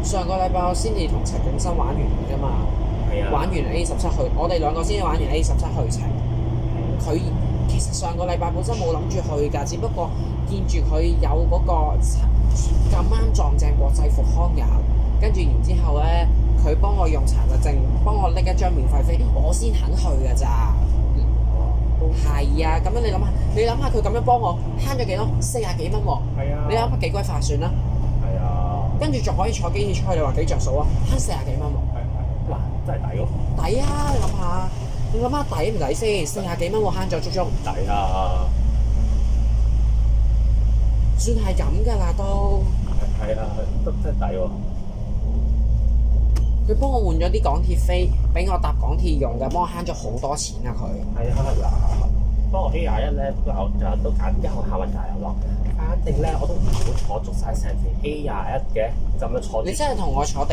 上個禮拜我先至同陳景生玩完㗎嘛，玩完 A17去，我哋兩個先至玩完 A17去程。佢其實上個禮拜本身冇諗住去㗎，只不過見住佢有嗰個咁啱撞正國際復康日，跟住然之後咧，佢幫我用殘疾證，幫我拎一張免費飛，我先肯去㗎咋。係啊，咁樣你諗下佢咁樣幫我慳咗幾多？40幾蚊喎。係啊。你諗下幾鬼划算啦？係啊。跟住仲可以坐機鐵出去，你話幾着數啊？慳40幾蚊喎。係。哇！真係抵喎。抵啊！你諗下抵唔抵先？40幾蚊我慳咗足足。抵啊！算係咁㗎啦都。係啊，都真係抵喎。佢幫我換咗啲港鐵飛，俾我搭港鐵用嘅，幫我慳咗好多錢啊佢。係啊嗱，不過 A21咧，都揀1號客運大遊咯。反正咧，我都唔會坐足晒成條 A21嘅，就咁樣坐。你真係同我坐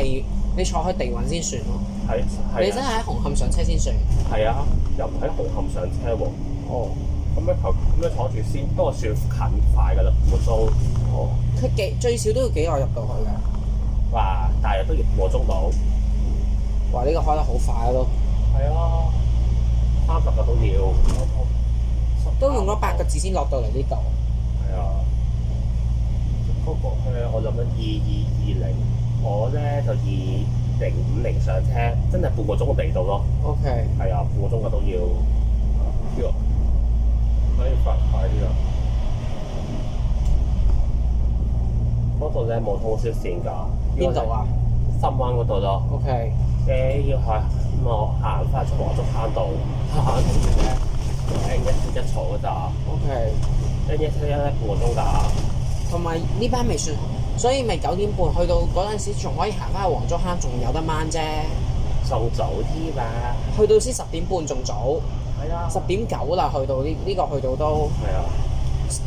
你坐去地運先算咯。係。你真係喺紅磡上車先算。係啊，又唔喺紅磡上車喎。哦。咁樣坐住先，不過算近快㗎啦，半個鐘。哦。佢最少都要幾耐入到去㗎？哇！大約都要半個鐘到。哇！呢個開得好快咯。係啊，30個都要。都用咗8個字先落到嚟呢度。係啊。嗰個我諗緊2220，我咧就2050上車，真係半個鐘地到咯。OK。係啊，半個鐘嘅都要。呢個可以快啲啊！嗰度咧冇通宵線㗎。邊度啊？深灣嗰度咯。OK。要係我行翻出黃竹坑道，跟住咧N171坐嗰咋。OK。N171咧半個鐘㗎。同埋呢班未算，所以咪9點半去到嗰陣時，仲可以行翻去黃竹坑，仲有得掹啫。仲早啲嘛？去到先10點半，仲早。係啊。10點9啦，去到呢個去到都。係啊。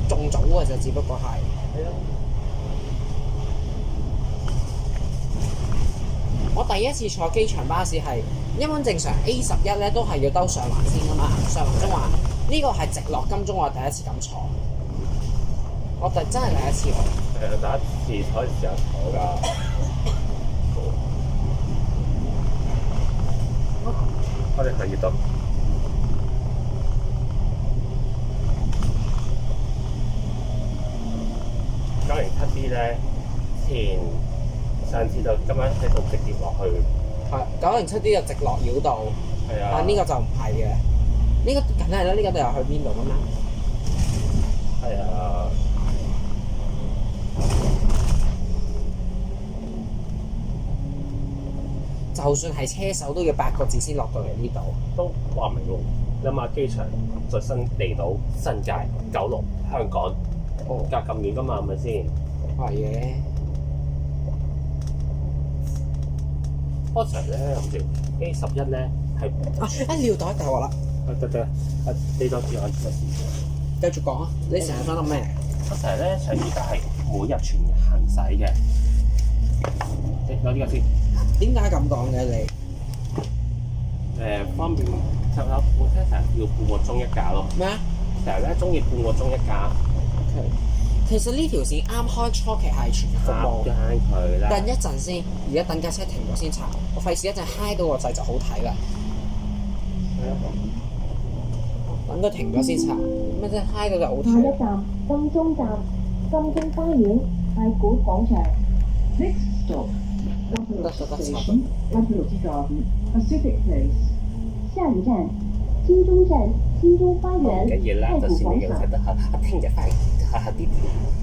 仲早嘅就只不過係。係啊。我第一次坐機場巴士係一般正常 A11咧都係要兜上環先噶嘛，上環中環呢個係直落金鐘，我係第一次咁坐，我真係第一次喎。第一次可以試下坐㗎。我哋係熱到。907B 咧，上次就咁樣喺度直接落去。係907D 就直落繞道，係啊。但呢個就唔係嘅，呢個梗係啦，呢個就又去邊度㗎嘛？係啊。就算係車手都要8個字先落到嚟呢度。都話明喎，你諗下機場再新離島、新界、九龍、香港，隔咁遠㗎嘛，係咪先？係嘅。嗰時咧諗住 A11咧係尿袋大鑊啦！得，你多次我繼續講啊！你成日翻到咩？嗰時咧上而家係每日全日行駛嘅。你攞呢個先。點解咁講嘅你？方便就有部車成日要半個鐘一架咯。咩啊？成日咧中意半個鐘一架。Okay. 其實呢條線啱開初期係全日服務，佢啦。等一陣先，而家等架車停咗先查，我費事一陣嗨到個掣就好睇啦。等佢停咗先查，乜啫嗨到就好下睇。一站金鐘站，金鐘花園太古廣場。 Next stop, Admiralty Station, Admiralty Garden, Pacific Place. 下一站金鐘站，金鐘花園緊要啦，太古就算你廣場。嘅得聽日翻下啲點，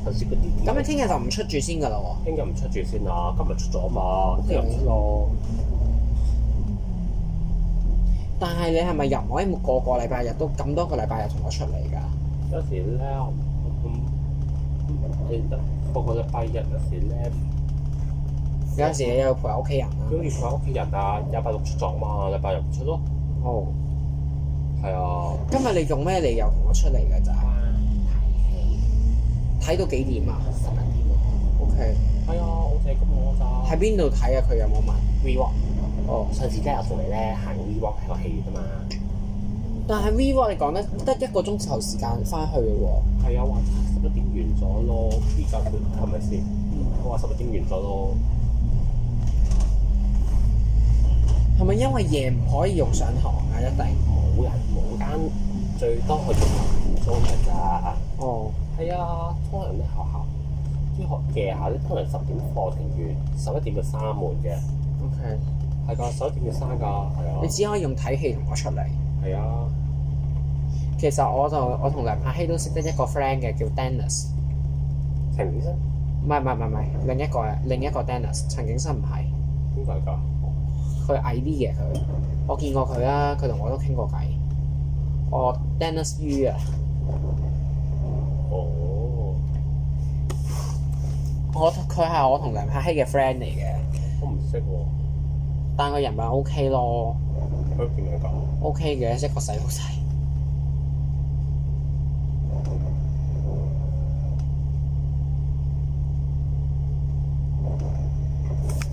頭先嗰啲點。咁你聽日就唔出住先㗎啦喎。聽日唔出住先啦，今日出咗嘛，聽日唔出咯。但係你係咪又唔可以個禮拜日都咁多個禮拜日同我出嚟㗎？有時咧，你得個禮拜日有時咧，有陣時你又陪屋企人啊。都要陪屋企人啊，禮拜六出咗嘛，禮拜日唔出咯。哦，係啊。今日你用咩理由同我出嚟㗎咋？睇到幾點啊11點喎。 ？OK。係啊，我就係咁我咋。喺邊度睇啊？佢有冇問 WeWalk。哦，上次真係有同你咧行 WeWalk 喺個戲院啊嘛。但係 WeWalk 你講得1個鐘頭時間翻去嘅喎。係啊，話11點完咗咯，依家佢係咪先？我話11點完咗咯。係咪因為夜唔可以用上堂啊？一定冇間，最多去到9點鐘㗎咋。哦，係啊，通常啲學校啲夜校咧，通常10點課程完，11點就閂門嘅。 OK。係㗎，11點就閂㗎，係啊。你只可以用睇戲同我出嚟。係啊。其實我同梁柏希都識得一個 friend 嘅，叫 Dennis。陳景生？唔係，另一個 Dennis。陳景生唔係。邊個嚟㗎？佢矮啲嘅佢，我見過佢啊，佢同我都傾過偈。我 Dennis Yu 啊。哦。佢係我同梁柏希嘅 friend 嚟嘅，我唔識喎。但佢人品 OK 咯。佢點樣講 ？OK 嘅，一個細路仔。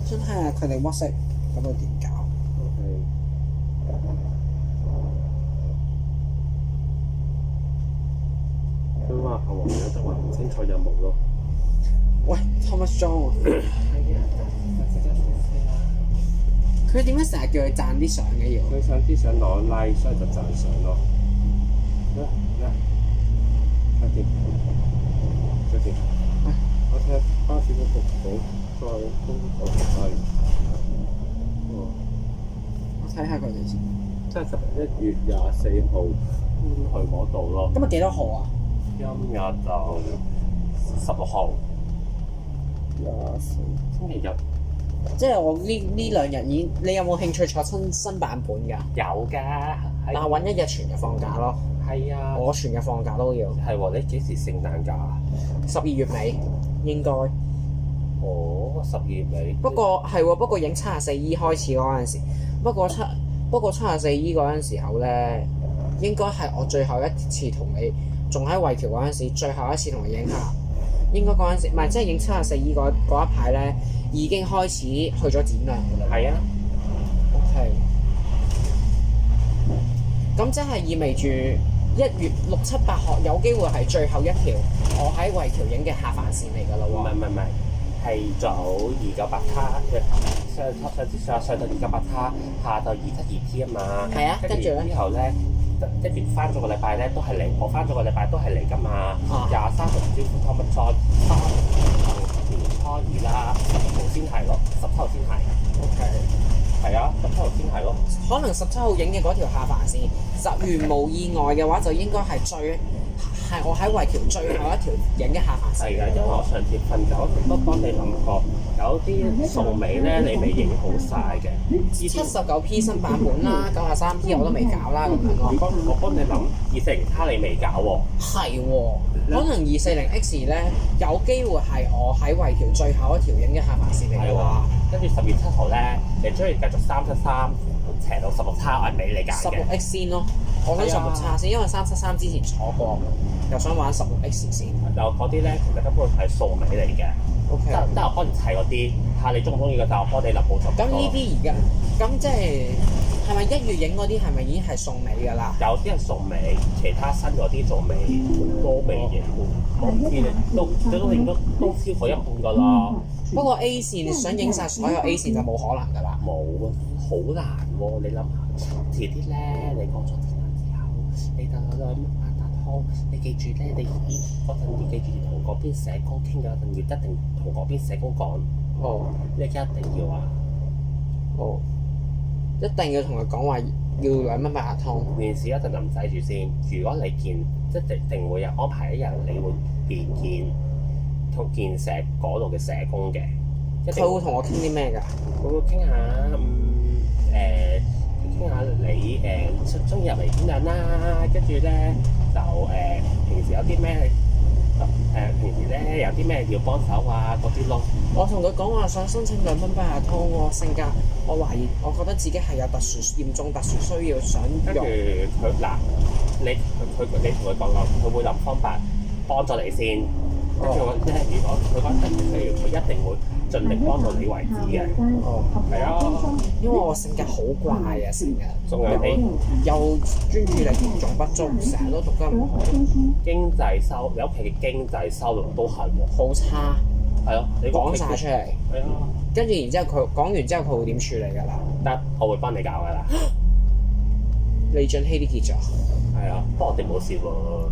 想睇下佢哋 WhatsApp 嗰度點搞。？OK。佢話阿黃有得話唔清楚有冇咯。喂 ，Thomas John 喎。佢點解成日叫佢讚啲相嘅要？佢想啲相攞 like，所以就讚相咯。快啲，快啲！我睇下巴士嗰個簿，再公佈係。我睇下佢哋先。即係11月24號去嗰度咯。今日幾多號啊？今日就16號。24。星期日。即係我呢兩日已經，你有冇興趣坐新版本㗎？有㗎。但係揾一日全日放假咯。係啊。我全日放假都要。係喎，你幾時聖誕假？12月尾應該。哦，12月尾。不過係喎，不過影74E 開始嗰陣時，不過74E 嗰陣時候咧，應該係我最後一次同你仲喺惠僑嗰陣時，最後一次同你影下。應該嗰陣時唔係即係影74E嗰一排咧，已經開始去咗展亮㗎啦。係啊。OK。咁即係意味住1月6、7、8號有機會係最後一條我喺維橋影嘅下凡線嚟㗎啦喎。唔係，係早298卡，上到298卡，下到272T 啊嘛。係啊，跟住咧之後咧，跟住翻咗個禮拜咧都係嚟，我翻咗個禮拜都係嚟㗎嘛。23號招呼湯乜裝，3號年初2啦，10號先係咯，17號先係。OK。係啊，17號先係咯。可能17號影嘅嗰條下凡線，如無意外嘅話，就應該係我喺維橋最後一條影嘅下凡線。係㗎，因為我上次瞓覺都幫你諗過，有啲送尾咧你未影好晒嘅。79P 新版本啦，93P 我都未搞啦咁樣咯。我幫你諗240卡你未搞喎。係喎，可能240X 咧有機會係我喺維橋最後一條影嘅下凡線嚟㗎喎。跟住10月7號咧，你中意繼續373斜到16叉，我係俾你揀嘅。16X 先咯，我諗16叉先，因為373之前坐過，又想玩16X 先。就嗰啲咧，其實根本係數尾嚟嘅。OK。得我幫你砌嗰啲，睇你中唔中意嘅就我幫你諗好咗。咁呢啲而家，咁即係咪1月影嗰啲係咪已經係送尾㗎啦？有啲係送尾，其他新嗰啲仲未都未影，我唔知你都應該都超過一半㗎啦。不過 A 線你想影晒所有 A 線就冇可能㗎啦。冇啊，好難喎！你諗下，遲啲咧，你過咗天亮之後，你就乜八達通，你記住咧，你嗰陣要記住同嗰邊社工傾嘅嗰陣，要一定同嗰邊社工講。哦，呢一定要啊！哦，一定要同佢講話要2蚊八達通。面試一陣就唔使住先。如果你見即係一定會有安排一日，你會見社嗰度嘅社工嘅。佢會同我傾啲咩㗎？佢會傾下傾下你中意入嚟點樣啦，跟住咧就平時有啲咩平時咧有啲咩要幫手啊嗰啲咯。我同佢講話想申請2蚊八達通喎，性格我懷疑，我覺得自己係有嚴重特殊需要想用。跟住佢嗱，你同佢講講，佢會諗方法幫咗你先。跟住咧，如果佢覺得需要，佢一定會盡力幫到你為止嘅。哦，係啊，因為我性格好怪啊，成日仲有你又專注力嚴重不足，成日都讀得唔好。經濟收，你屋企嘅經濟收入都係喎，好差。係咯，你講晒出嚟。係啊。跟住然之後佢講完之後，佢會點處理㗎啦？得，我會幫你搞㗎啦。李俊熙啲傑作。係啊，不過我哋冇事喎。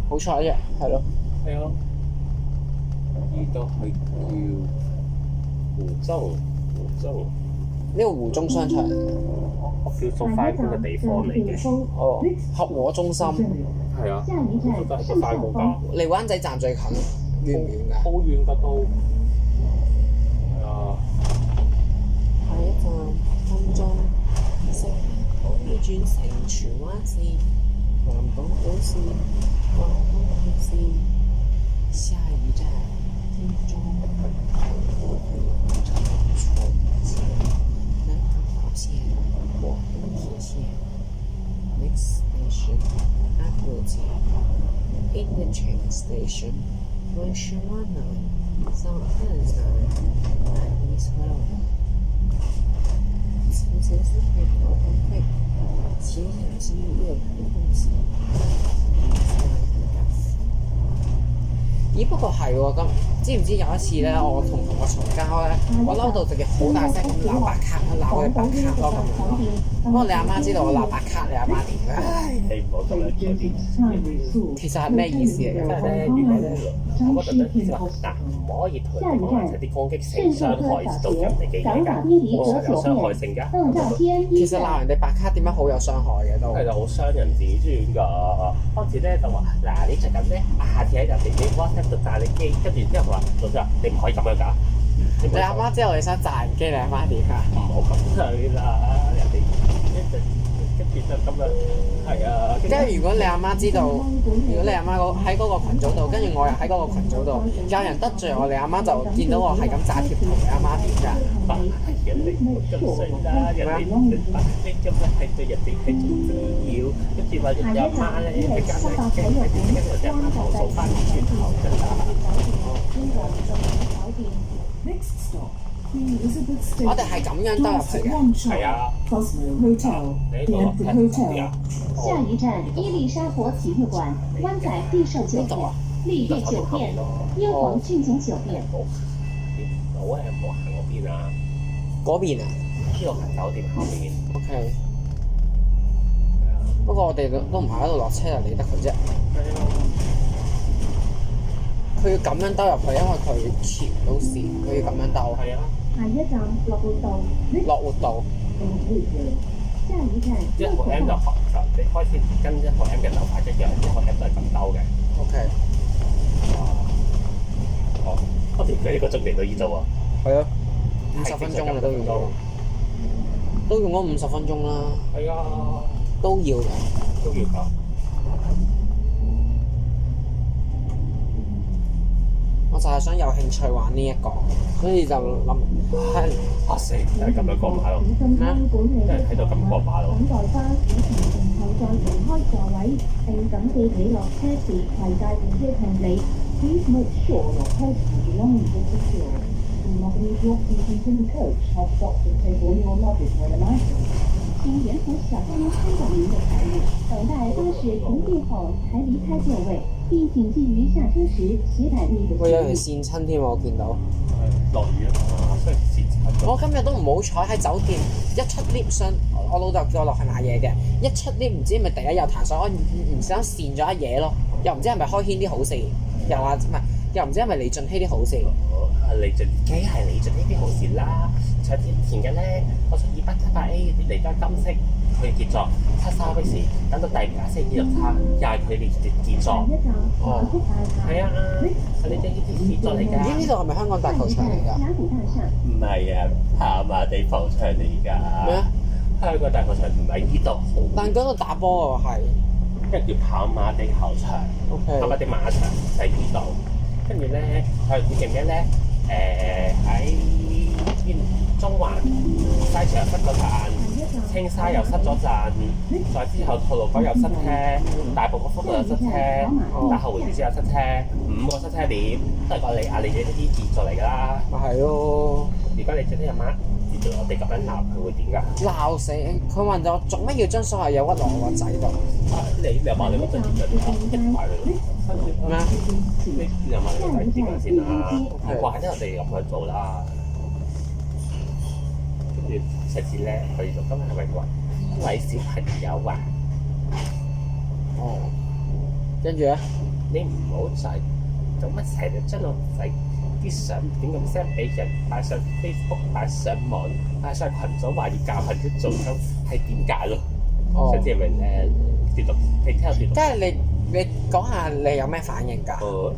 好彩啫，係咯。係啊。呢度係叫湖中。呢個湖中商場，我叫做翻工嘅地方嚟嘅。哦，合和中心。係啊，都係個翻工㗎。離灣仔站最近，遠唔遠㗎？好遠㗎都。係啊。下一站金鐘，西可以轉乘荃灣線、環港島線、環東線。下一站金鐘，南港島線、廣東鐵線。Next station, Admiralty. In the train station, Funshawana, Southampton, and East Wells. 请先生配合分配，请小心右边空隙。咦，不過係喎，咁知唔知有一次咧，我同我嘈交咧，我嬲到直接好大聲咁鬧白卡，鬧佢白卡咯咁樣咯。不過你阿媽知道我鬧白卡，你阿媽點咧？你唔好咁樣叫啲。其實係咩意思嚟嘅？即係咧，如果咧，我覺得咧，嗱，唔可以同人講話有啲攻擊性、傷害到人哋嘅嘢㗎，我係有傷害性㗎。其實鬧人哋白卡點解好有傷害嘅都？係就好傷人自尊㗎。開始咧就話嗱，你就咁咧，下次喺人哋你 WhatsApp 度炸你機，跟住之後話老師話你唔可以咁樣㗎。你阿媽知道你想炸人機，你阿媽點啊？唔好咁樣啦，人哋跟住就今日係啊，跟住如果你阿媽知道，如果你阿媽喺嗰個群組度，跟住我又喺嗰個群組度，有人得罪我，你阿媽就見到我係咁炸貼圖，你阿媽點㗎？人哋咁衰啦，人哋你今日係對人哋係做滋擾，跟住話人哋阿媽咧喺間咧驚係點驚人哋阿媽投訴翻轉頭㗎啦。 Next stop, Queen Elizabeth Station. 我哋係咁樣兜入去 Last 嘅。 one 係 train. 啊， Cosmo Hotel, 你 the 呢個 Empty 聽啲 Hotel. 啊？下一站伊麗莎白體育館、灣仔必勝酒店、麗月酒店、英皇駿景酒店。好係冇行嗰邊啊？嗰邊啊呢個係酒店後面。 ？OK。不過我哋都唔係喺度落車，就理得佢啫。佢要咁樣兜入去，因為佢橋到線，佢要咁樣兜。係啊，下一站樂活道。落活道。下一站一號 M 就學就你開始跟一號 M 嘅流派一樣，一號 M 都係咁兜嘅。 OK。哦，我哋幾個鐘嚟到呢度啊？係啊，50分鐘啊都用咗，都用咗50分鐘啦，係啊，都要嘅。都要㗎。我就係想有興趣玩呢一個，所以就諗係啊死！係咁樣過馬路，即係喺度咁過馬路。等待巴士前後再離開座位，並謹記你落車時攜帶電車行李。Please make sure your personal belongings are secure. Do not leave your keys in the coach. Have stopped and take all your luggage when arriving. 请沿途小心看管您的财物，等待巴士停闭後才離開座位，並請記於下車時攜帶你的會有人行李。跣親添喎，我見到。落雨啊嘛，雖然時差我今日都唔好彩喺酒店一出 lift 上，我老豆叫我落去買嘢嘅，一出 lift 唔知係咪第一日彈水，我唔小心跣咗一嘢咯，又唔知係咪開軒啲好事，又話唔係，又唔知係咪李俊熙啲好事。李俊基係李俊呢啲好事啦。前日咧，我從278A 嚟咗金色，佢傑作73時，等到第5架先至入差，又係佢哋傑作。哦，係啊，係李俊呢啲傑作嚟㗎。咦？呢度係咪香港大球場嚟㗎？唔係啊，跑馬地球場嚟㗎。咩啊？香港大球場唔係呢度好，但嗰度打波喎係。因為叫跑馬地球場， OK。跑馬地馬場喺呢度。跟住咧，佢記唔記得咧？喺中環西場又塞咗站，青沙又塞咗站，再之後吐露港又塞車，大埔個福路又塞車，大後回轉之後塞車，5個塞車點都係講你呢啲傑作嚟㗎啦。咪係咯。如果你最啲阿媽知道我哋咁樣鬧佢會點㗎？鬧死！佢問我做乜要將所有嘢屈落我個仔度？你又話你個仔點樣一埋你？咩啊？你又問你個仔點樣先啦？唔怪得我哋咁去做啦。跟住上次咧，佢就今日係咪話呢位小朋友啊？哦。跟住咧，你唔好再做乜成日將我仔啲相點咁 send 俾人，擺上 Facebook，擺上網，擺上群組，話要教朋友做咁，係點解咯？哦。上次係咪閱讀？你聽下閱讀？即係你講下你有咩反應㗎？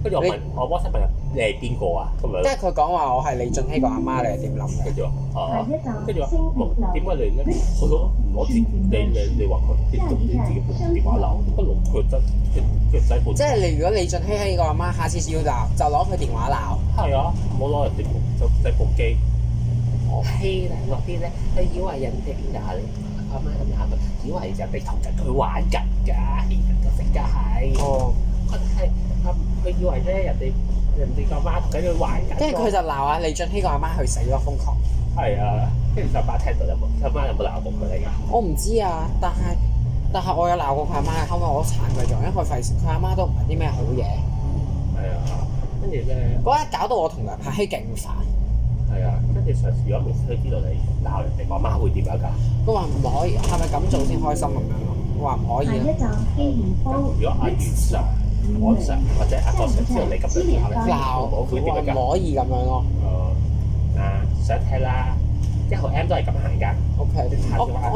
跟住我問我 WhatsApp 問你係邊個啊？咁樣。即係佢講話我係李俊熙個阿媽，你係點諗嘅？跟住話跟住話冇點解你咧？我攞唔攞自你話佢你自己部電話鬧，不攞佢真佢仔部。即係你如果李俊熙係個阿媽，下次要鬧就攞佢電話鬧。係啊，唔好攞人哋部就仔部機。欺凌嗰啲咧，佢以為人哋邊鬧你，阿媽咁鬧佢，以為人哋同緊佢玩緊㗎，欺人嘅性格係。哦。佢以為咧人哋個媽同緊佢玩緊。跟住佢就鬧啊李俊熙個阿媽去死咯，瘋狂。係啊，跟住就爸聽到有冇？阿媽有冇鬧過佢嚟㗎？我唔知啊，但係我有鬧過佢阿媽，後尾我都鏟佢咗，因為佢費事佢阿媽都唔係啲咩好嘢。係啊，跟住咧嗰日搞到我同梁柏希勁煩。係啊，跟住上次如果未佢知道你鬧人哋個媽會點樣㗎？佢話唔可以，係咪咁做先開心咁樣咯？我話唔可以啊。下一站基元坊。如果阿袁常、我常或者阿郭常知道你咁樣鬧，我會點樣㗎？唔可以咁樣咯。上車啦，1號 M 都係咁行㗎。OK，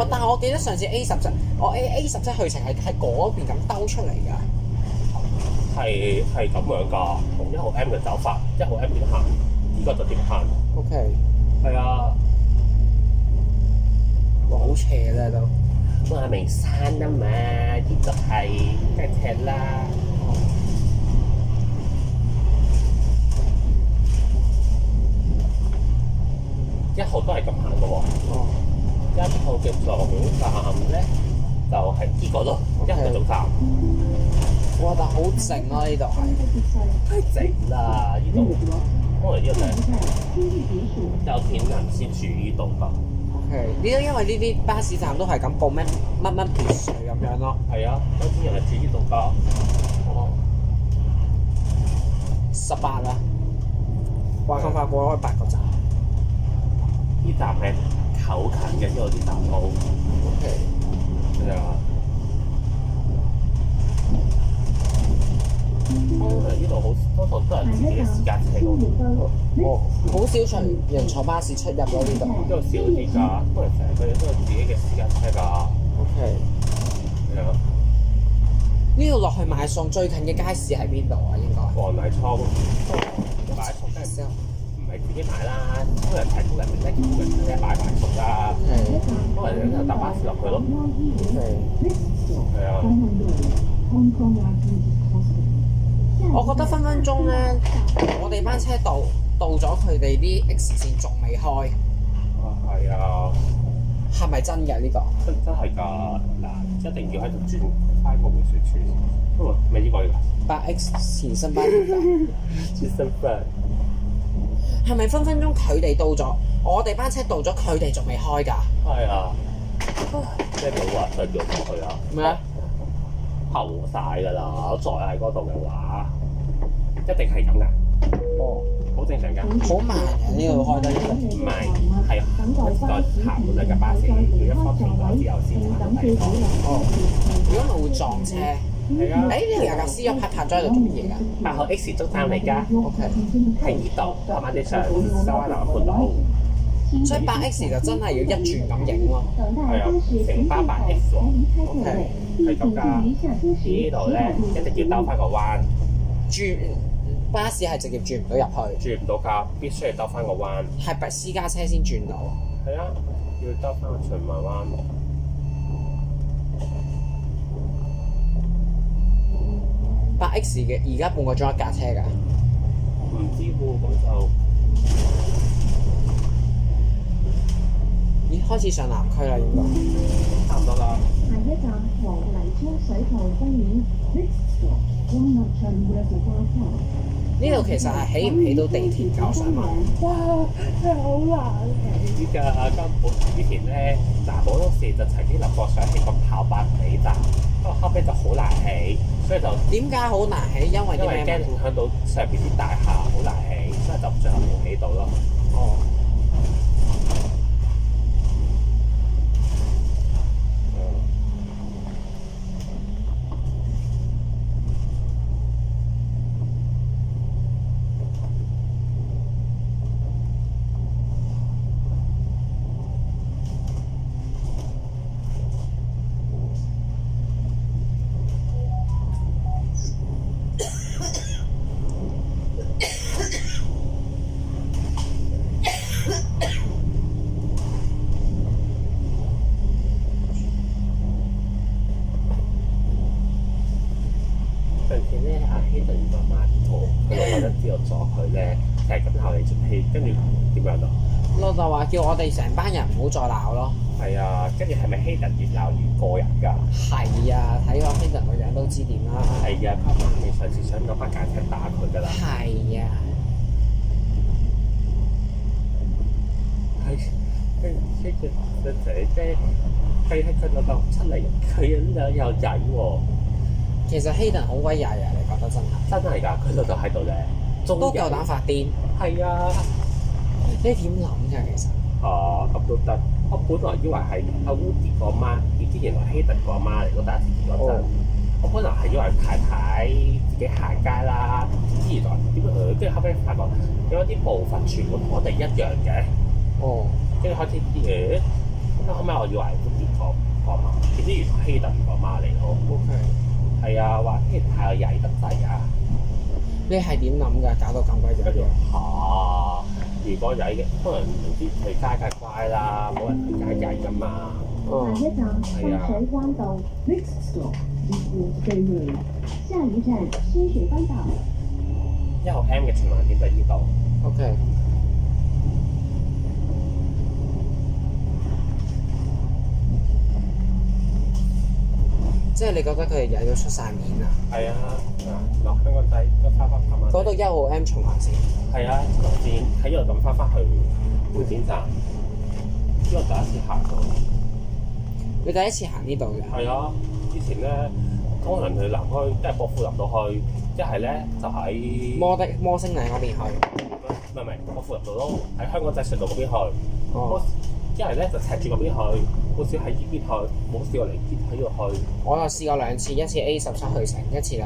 但係我記得上次 A17，我 A17去程係嗰邊咁兜出嚟㗎。係咁樣㗎，同1號 M 嘅走法，1號 M 點行，呢個就點行。OK。係啊，哇，好斜咧都。中亞名山啊嘛，呢度係梗係踢啦。1號都係咁行嘅喎。1號嘅總站咧就係呢個咯，1號嘅總站。哇！但好靜啊，呢度係。太靜啦！呢度可能呢度有錢人先住呢度㗎。OK，呢啲因為呢啲巴士站都係咁報咩乜乜別墅咁樣咯。係啊，有錢人係住呢度㗎。哦18啦，話咁快過開8個站。呢站係好近嘅，呢度啲站都。OK。係啊。呢度好多數都係自己嘅私家車喎。哦，好少場人坐巴士出入咯呢度。呢度少啲㗎，都係成日佢哋都係自己嘅私家車㗎。OK。係啊。呢度落去買餸最近嘅街市喺邊度啊？應該。黃泥倉買餸梗係唔係自己買啦，都係提供人哋咧，叫人哋買餸啦。都係人哋搭巴士落去咯。係啊。我覺得分分鐘咧，我哋班車到咗佢哋啲 X 線仲未開。係啊。係咪真嘅呢個？真係㗎，嗱，一定要喺度轉翻個回旋處。不過未呢個㗎。8X 前身班㗎。前身班。係咪分分鐘佢哋到咗，我哋班車到咗，佢哋仲未開㗎？係啊。即係冇話再叫我過去啊？咩啊？後晒㗎啦！我再喺嗰度嘅話，一定係咁㗎。哦，好正常㗎。好慢嘅呢度開得。唔係，係再行到兩架巴士，要一方停咗之後先行到第二個。哦，如果咪會撞車。係啊。誒呢度有架 C 1拍咗喺度做乜嘢㗎8號 X 中站嚟㗎。？OK。喺呢度，慢慢地上收翻南半島。所以8X 就真係要一轉咁影喎。係啊，成巴8X 喎。 OK。係咁㗎。呢度咧一定要兜翻個彎。轉巴士係直接轉唔到入去。轉唔到㗎，必須要兜翻個彎。係私家車先轉到。係啊，要兜翻個循環彎。8X 嘅而家半個鐘一架車㗎。唔知喎，咁就咦，開始上南區啦，應該。差唔多啦。下一站黃泥涌水塘公園。呢度其實係起唔起到地鐵㗎？我想問。哇！真係好難起㗎，根本之前咧好多時就曾經諗過想起個跑百里站，不過後尾就好難起，所以就點解好難起？因為啲咩？驚影響到上邊啲大廈，好難起，所以就最後冇起到咯。哦。上次咧，阿希頓個媽婆，佢老豆都知道咗佢咧，就係咁鬧你出氣，跟住點樣啊？老豆話叫我哋成班人唔好再鬧咯。係啊，跟住係咪希頓越鬧越過癮㗎？係啊，睇個希頓個樣都知點啦。係啊，佢媽咪上次想攞把架車打佢㗎啦。係啊。係，跟住個姐姐係佢老豆出嚟，佢又曳喎。其實希頓好鬼曳啊！你覺得真係？真係㗎，佢老豆喺度咧，都夠膽發癲。係啊。你點諗㗎？其實？咁都得。我本來以為係阿 Woody 個媽，點知原來希頓個媽嚟咯。第一次見嗰陣，我本來係以為太太自己行街啦，點知原來點解佢？跟住後尾發覺有啲部分全部同我哋一樣嘅。哦。跟住開始啲嘢，咁後尾我以為 Woody 個媽，點知原來希頓個媽嚟咯。OK。係啊，話希頓太曳得滯啊！你係點諗㗎？搞到咁鬼樣如果曳嘅，可能唔知佢街乖啦，冇人去街曳㗎嘛。下一站深水灣道， Next stop, Deepwater Road. 下一站深水灣道。1號 M 嘅循環點就係呢度。 OK。即係你覺得佢哋又要出晒面啊？係啊，落香港仔都翻返咁啊。嗰度1號 M 循環線。係啊，循環線喺呢度咁翻去會展站。呢個第一次行到。你第一次行呢度嘅？係啊，之前咧通常去南區，即係薄扶林到去，一係咧就喺摩星嶺嗰邊去。唔係薄扶林道咯，喺香港仔隧道嗰邊去。哦。一係咧就赤柱嗰邊去，好少喺呢邊去，冇試過嚟喺呢度去。我有試過2次，一次 A17去城，一次就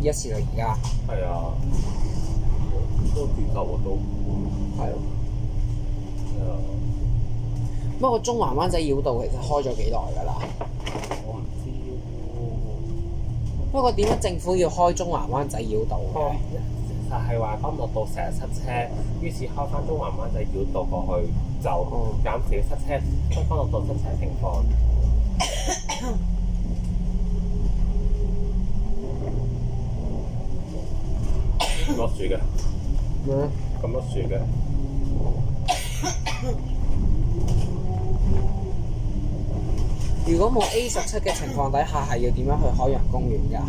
一次到而家。係啊，都轉頭我都。係咯。係啊。不過中環灣仔繞道其實開咗幾耐㗎啦？我唔知喎。不過點解政府要開中環灣仔繞道嘅？就係話干諾道成日塞車，於是開翻中環灣仔繞道過去，就減少塞車，將干諾道塞車情況。咁多樹嘅？咩？咁多樹嘅？如果冇 A17嘅情況底下，係要點樣去海洋公園㗎？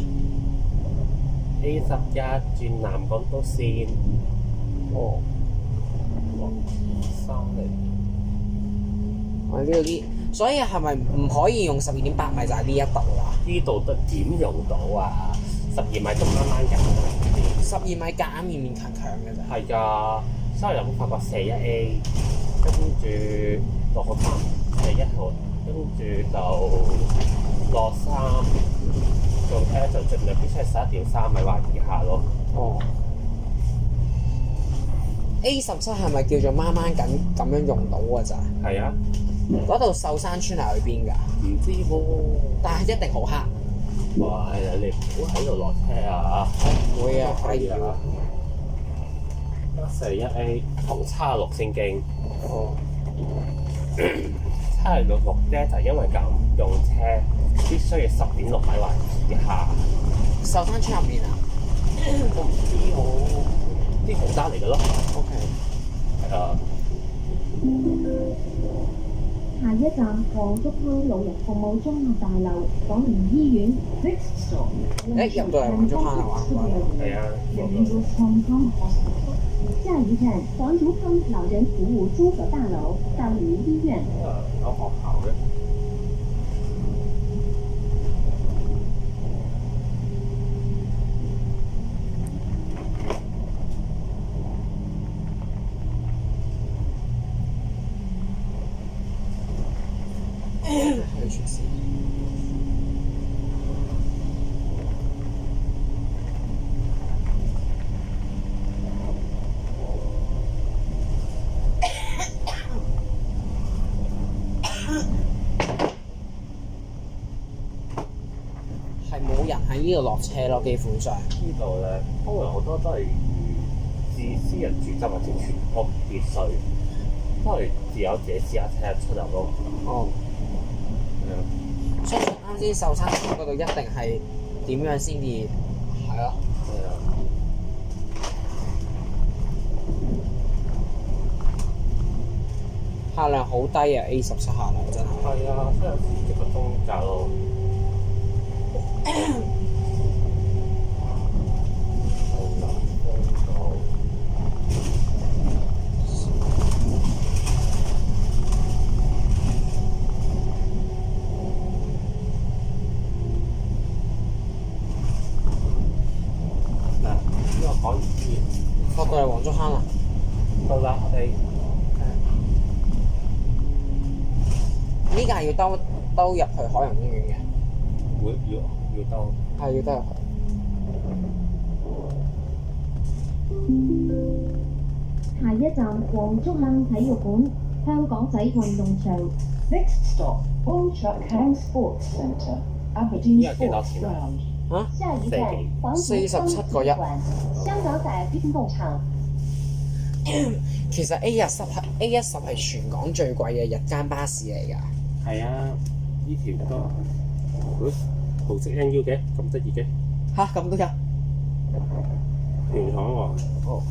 A11轉南港島線。哦。3嚟。我呢度啲，所以係咪唔可以用12.8米就係呢一度啊？呢度得點用到啊？12米都啱啱㗎。12米夾硬勉勉強強嘅啫。係㗎，所以有冇發覺41A，跟住落個3 41號，跟住就落3，做 L 就盡量必須係11.3米或以下咯。哦。A17係咪叫做掹掹緊咁樣用到㗎咋？係啊。嗰度秀山村係去邊㗎？唔知喎。但係一定好黑。哇！你唔好喺度落車啊！唔會啊，係啊。41A 同76先經。哦。766咧就因為咁用車必須要10.6米或以下。秀山村入面啊？我唔知喎，啲豪宅嚟嘅咯。OK。係啊。下一站黃竹坑老人服務綜合大樓港聯醫院。 Next stop, 入到嚟黃竹坑係嘛？係啊。 Angels Hong Kong Hospital. 下一站黃竹坑老人服務綜合大樓港聯醫院。有學校嘅。係冇人喺呢度落車咯，基本上。呢度咧，通常好多都係自私人住宅或者全屋別墅，都係自有自己私家車出入咯。哦。係啊。相信啱先秀山村嗰度一定係點樣先至係咯。係啊。客量好低啊 ！A17客量真係。係啊，所以有時一個鐘價咯。落到嚟黃竹坑啦。到啦，我哋呢架係要兜入去海洋公園嘅。會要兜。係要兜入去。下一站黃竹坑體育館香港仔運動場。 Next stop, Old Chuck Hang Sports Centre, Aberdeen Sports Ground. 下一站黃竹坑體育館香港仔運動場。其實 A10係全港最貴嘅日間巴士嚟㗎。係啊，呢條都紅色 NU 嘅，咁得意嘅，嚇咁都有。原廠喎。哦。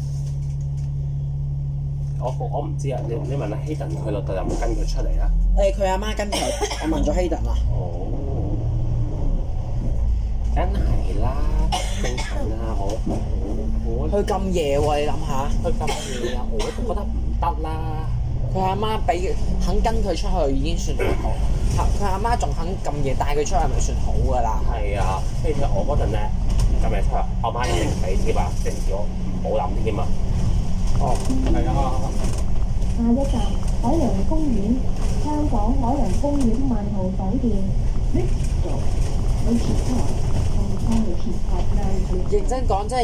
我唔知啊，你問下希頓佢老豆有冇跟佢出嚟啊？佢阿媽跟佢，我問咗希頓啦。哦，梗係啦，正常啊，我佢咁夜喎，你諗下。佢咁夜啊，我都覺得唔得啦。佢阿媽肯跟佢出去已經算好。佢阿媽仲肯咁夜帶佢出去，係咪算好㗎啦？係啊，譬如我嗰陣咧咁夜出嚟，我媽一定俾添啊，即係我唔好諗添啊。哦，係啊。下一站海洋公園，香港海洋公園萬豪酒店。 Next stop, Ocean Park, Hong Kong Ocean Park Narrowly. 認真講，即係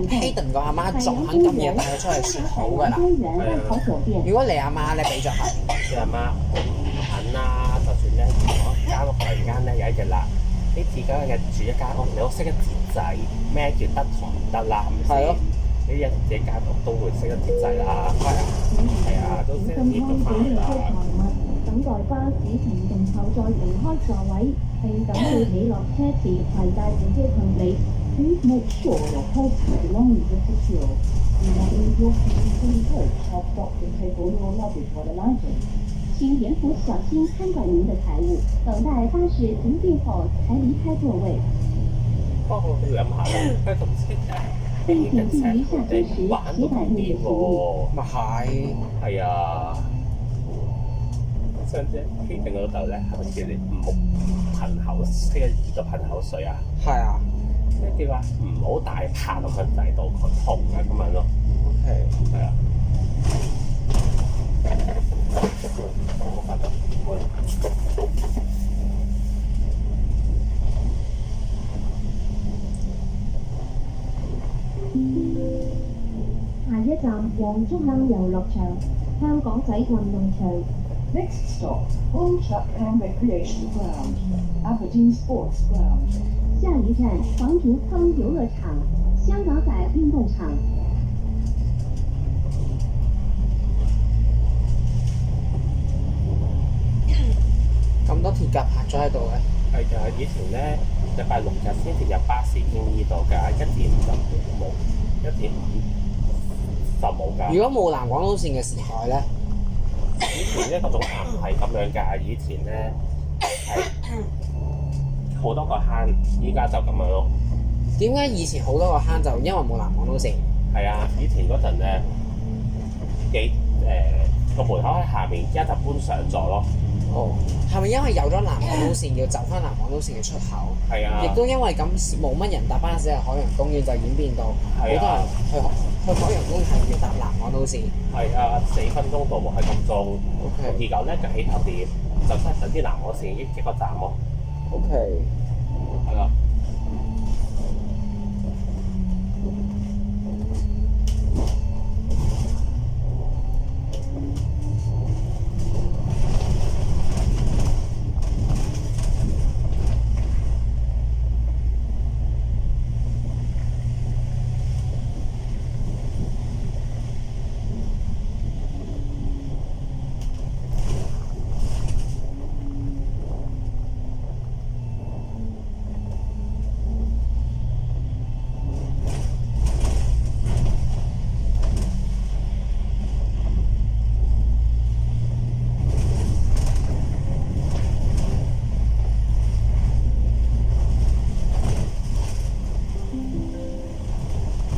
希頓個阿媽仲肯咁夜帶佢出去算好㗎啦。如果你阿媽咧俾咗佢，你阿媽唔肯啦，就算咧，如果間屋突然間咧有一日啦，你自己嘅住一間屋，你都識得節制，咩叫得同唔得啦，係咪先？係咯。你一自己間屋都會識得節制啦，係啊，係啊，都識得節制啦。等待巴士停定後再離開座位，並等到你落車時攜帶自己行李。 Please make sure your purse and belongings are secure. Do not leave your keys in the coach or box and take all your luggage or items. 请严扶小心看管您的财物，等待巴士停定後才離開座位。不過都要諗下啦，佢同識希頓成佢哋玩到咁癲喎。咪係。係啊。上次希頓個老豆咧，係咪叫你唔好噴口，即係耳度噴口水啊？係啊。即係叫話唔好大拍落個仔度，佢痛啊咁樣咯。OK。係啊。下一站黃竹坑遊樂場，香港仔運動場。 Next stop, Old Chuckham Recreation Ground, Aberdeen Sports Ground. 下一站黃竹坑遊樂場，香港仔運動場。咁多鐵甲泊咗喺度嘅。係㗎，以前咧禮拜六日先至有巴士經呢度㗎，1點5就冇，1點5就冇㗎。如果冇南廣東線嘅時代咧，以前咧個總站唔係咁樣㗎，以前咧係好多個坑，依家就咁樣咯。點解以前好多個坑就因為冇南廣東線？係啊，以前嗰陣咧個門口喺下面，而家就搬上咗咯。哦，係咪因為有咗南廣東線要走翻南廣東線嘅出口？係啊。亦都因為咁冇乜人搭巴士去海洋公園，就演變到好多人去海洋公園係要搭南廣東線。係啊，4分鐘到喎，係咁鐘。OK。而家咧嘅起頭點就真係等啲南港線一個站咯。OK。係啊。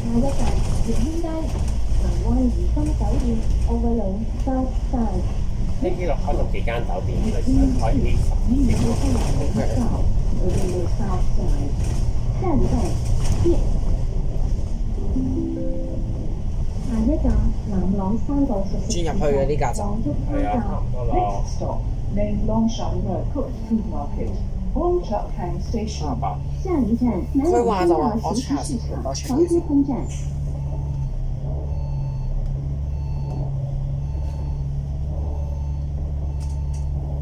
下一站粵興街，恆灣怡心酒店 Overlook Southside。呢啲落開到幾間酒店，佢想開 A10幾個。Overlook Southside. 下一站電。下一站南朗山道熟食轉入去嘅呢架就黃竹坑係啊，差站。唔多啦。 Next stop, Main Longshan Road Cooked Food Market, Old Chuckham Station. 下一站南佢話朗就話我山道熟食 charge 市場多錢黃竹坑站。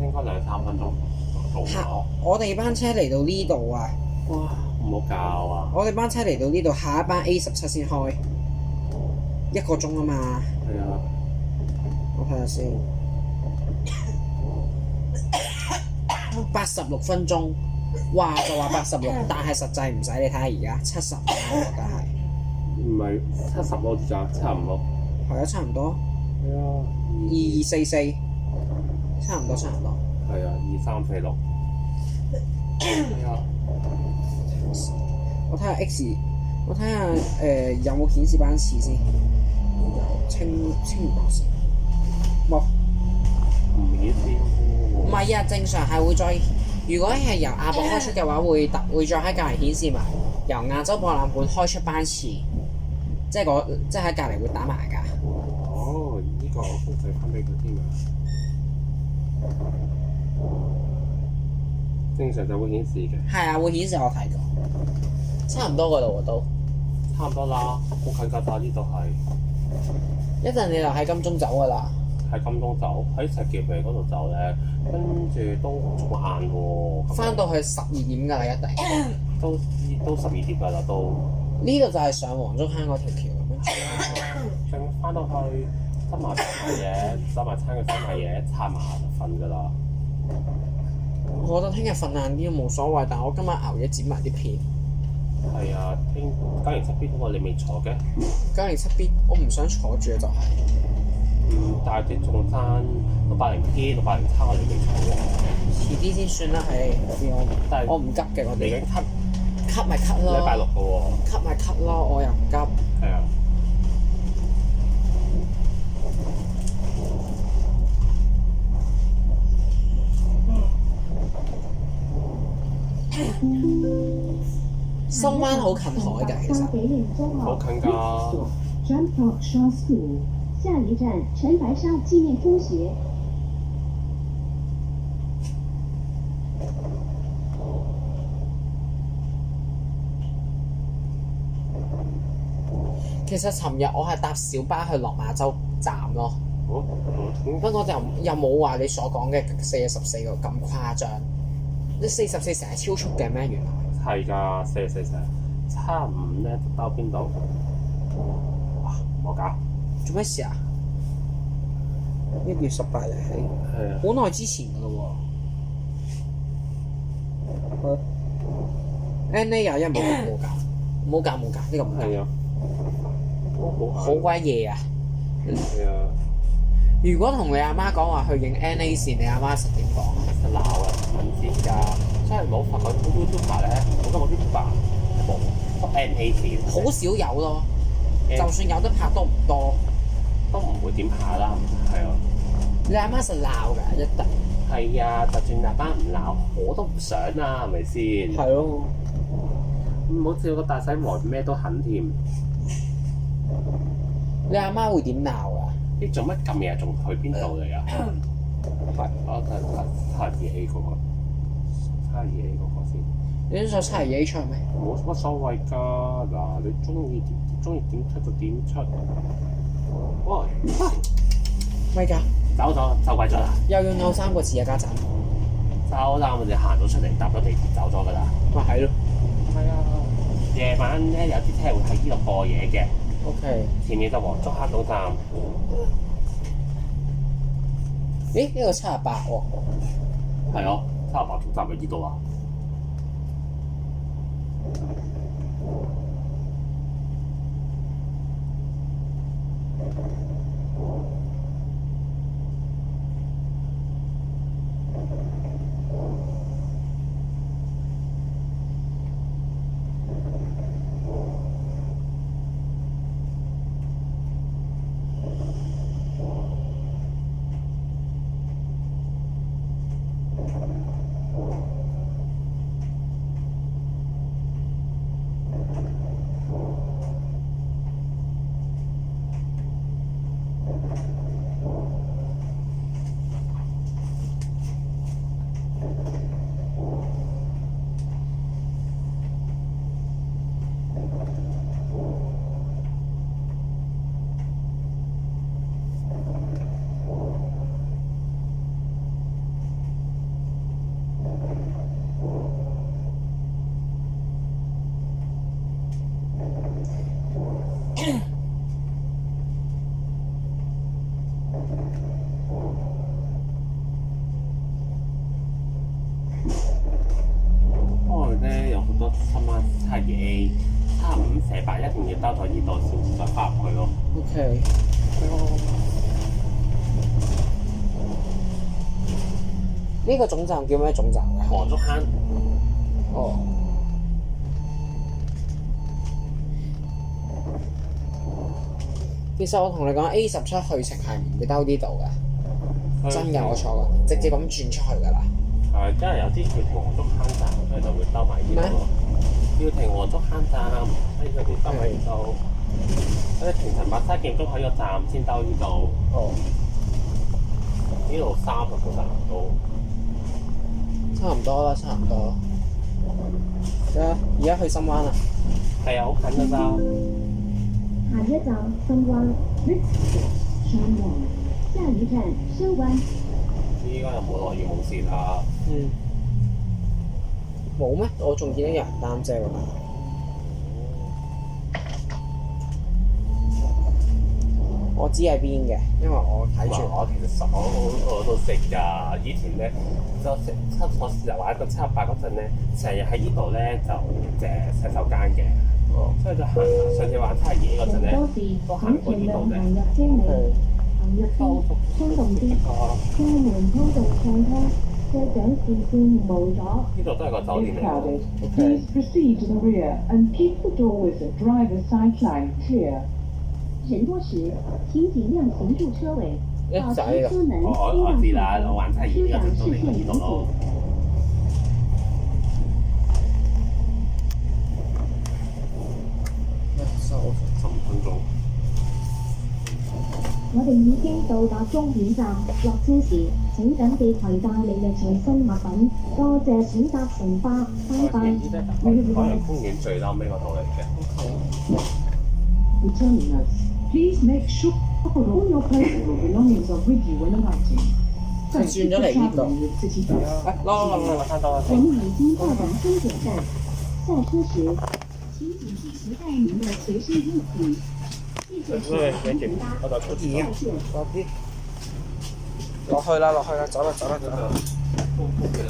應該2-3分鐘到嚇咗。！我哋班車嚟到呢度啊！哇！唔好教啊！我哋班車嚟到呢度，下一班 A17先開，1個鐘啊嘛。係啊。我睇下先。86分鐘，話就話86，但係實際唔使你睇下而家70，我覺得係。唔係70咯，咋75？係啊，差唔多。係啊。2244，差唔多。係啊，2346。係啊。我睇下 X， 我睇下有冇顯示班次先。清白先。冇。唔顯示喎。唔係啊，正常係會再。如果係由亞博開出嘅話，會再喺隔離顯示埋由亞洲博覽館開出班次，即係喺隔離會打埋㗎。哦，呢個我複製翻俾佢添啊！正常就會顯示嘅。係啊，會顯示我睇過。差唔多㗎啦喎都。差唔多啦，好近㗎咋，呢度係。一陣你就喺金鐘走㗎啦。喺金鐘走，喺石硤尾嗰度走咧，跟住都仲晏喎。翻到去12點㗎啦，一定。都12點㗎啦，都。呢度就係上黃竹坑嗰條橋咁樣。仲翻到去執埋嘢，執埋餐嘅執埋嘢，刷埋就瞓㗎啦。我覺得聽日瞓晏啲都冇所謂，但我今晚熬夜剪埋啲片。係啊，907B嗰個你未坐嘅907B 我唔想坐住就係。但係啲仲爭680P、680叉我哋未坐喎。遲啲先算啦，係。但係我唔急嘅，我哋。嚟緊cut 咪 cut 咯。禮拜6嘅喎。cut 咪 cut 咯，我又唔急。係啊。深灣好近海㗎，其實。好近㗎。Jump Talk Short School， 下一站陳白沙紀念中學。其實尋日我係搭小巴去落馬洲站咯。不過又冇話你所講嘅44個咁誇張。你44成日超速嘅咩？原來係㗎，44成75咧，到邊度？哇！冇搞。做咩事啊？1月18日起。係啊。好耐之前㗎咯喎。NA21冇搞，呢個唔搞。係啊。好鬼夜啊！係啊。如果同你阿媽講話去影 NA 線，你阿媽實點講啊？實鬧啊！唔知㗎，真係冇發覺 YouTuber 咧，好多個 YouTuber 冇 NA 線，好少有咯。就算有得拍都唔多，都唔會點拍啦。係啊。你阿媽實鬧㗎，一定。係啊，就算阿媽唔鬧，我都唔想啦，係咪先？係咯。唔好似個大細王咩都肯添。你阿媽會點鬧啊？你做乜咁嘢？仲去邊度嚟啊？係，我睇下2A 嗰個，睇下2A 嗰個先。你想睇2A 出咩？冇乜所謂㗎，嗱，你中意點出就點出。喂，咪㗎？走鬼咗啦！又要拗3個字啊，家陣。走啦！我哋行咗出嚟，搭咗地鐵走咗㗎啦。咪係咯。係啊，夜晚咧有啲車會喺呢度過夜嘅。OK。前面就黃竹坑總站。咦？呢個78喎。係啊，78總站咪呢度啊。七嘢75/8一定要兜咗呢度先再翻入去咯。 OK。呢個總站叫咩總站㗎？黃竹坑。哦。其實我同你講 A17去程係唔會兜呢度嘅，真嘅我錯過，直接咁轉出去㗎啦。係，真係有啲要停黃竹坑站，所以就會兜埋呢度咯。要停黃竹坑站，所以嗰啲兜埋呢度。我哋停陳白沙建築喺個站先兜呢度。哦。呢度30個站到。差唔多啦，差唔多。而家去深灣啦。係啊，好近㗎咋。下一站深灣 Next stop, Shanwang. 下一站深灣。依家又冇落雨冇事啦。嗯。冇咩？我仲見到有人擔遮㗎嘛。我知係邊嘅，因為我睇住。我其實我都識㗎。以前咧，我試嚟玩個718嗰陣咧，成日喺呢度咧就洗手間嘅。哦。所以就行上次玩太野嗰陣咧，都行過呢度嘅。行入邊，衝動啲，車門通道暢通，車長視線冇咗。呢度都係個酒店 Is 嚟㗎。 crowded. Please proceed to the rear and keep the doorways and driver's side line clear. 人多時請盡量行住車尾，保持車門我知啦，我玩太野嗰陣都嚟過呢度咯。15分鐘。我哋已經到達終點站，落車時請緊記攜帶你嘅隨身物品。多謝選擇乘巴，拜拜。海洋公園最嬲尾嗰度嚟嘅。The terminus. Please make sure all your personal belongings are with you when alighting. 轉咗嚟呢度。 with City Bus. 攞翻多啦。我們已經到達終點站，下車時請謹記攜帶您的隨身物品。謝謝乘乘搭，多啲。落去啦，走啦。高嘅啦。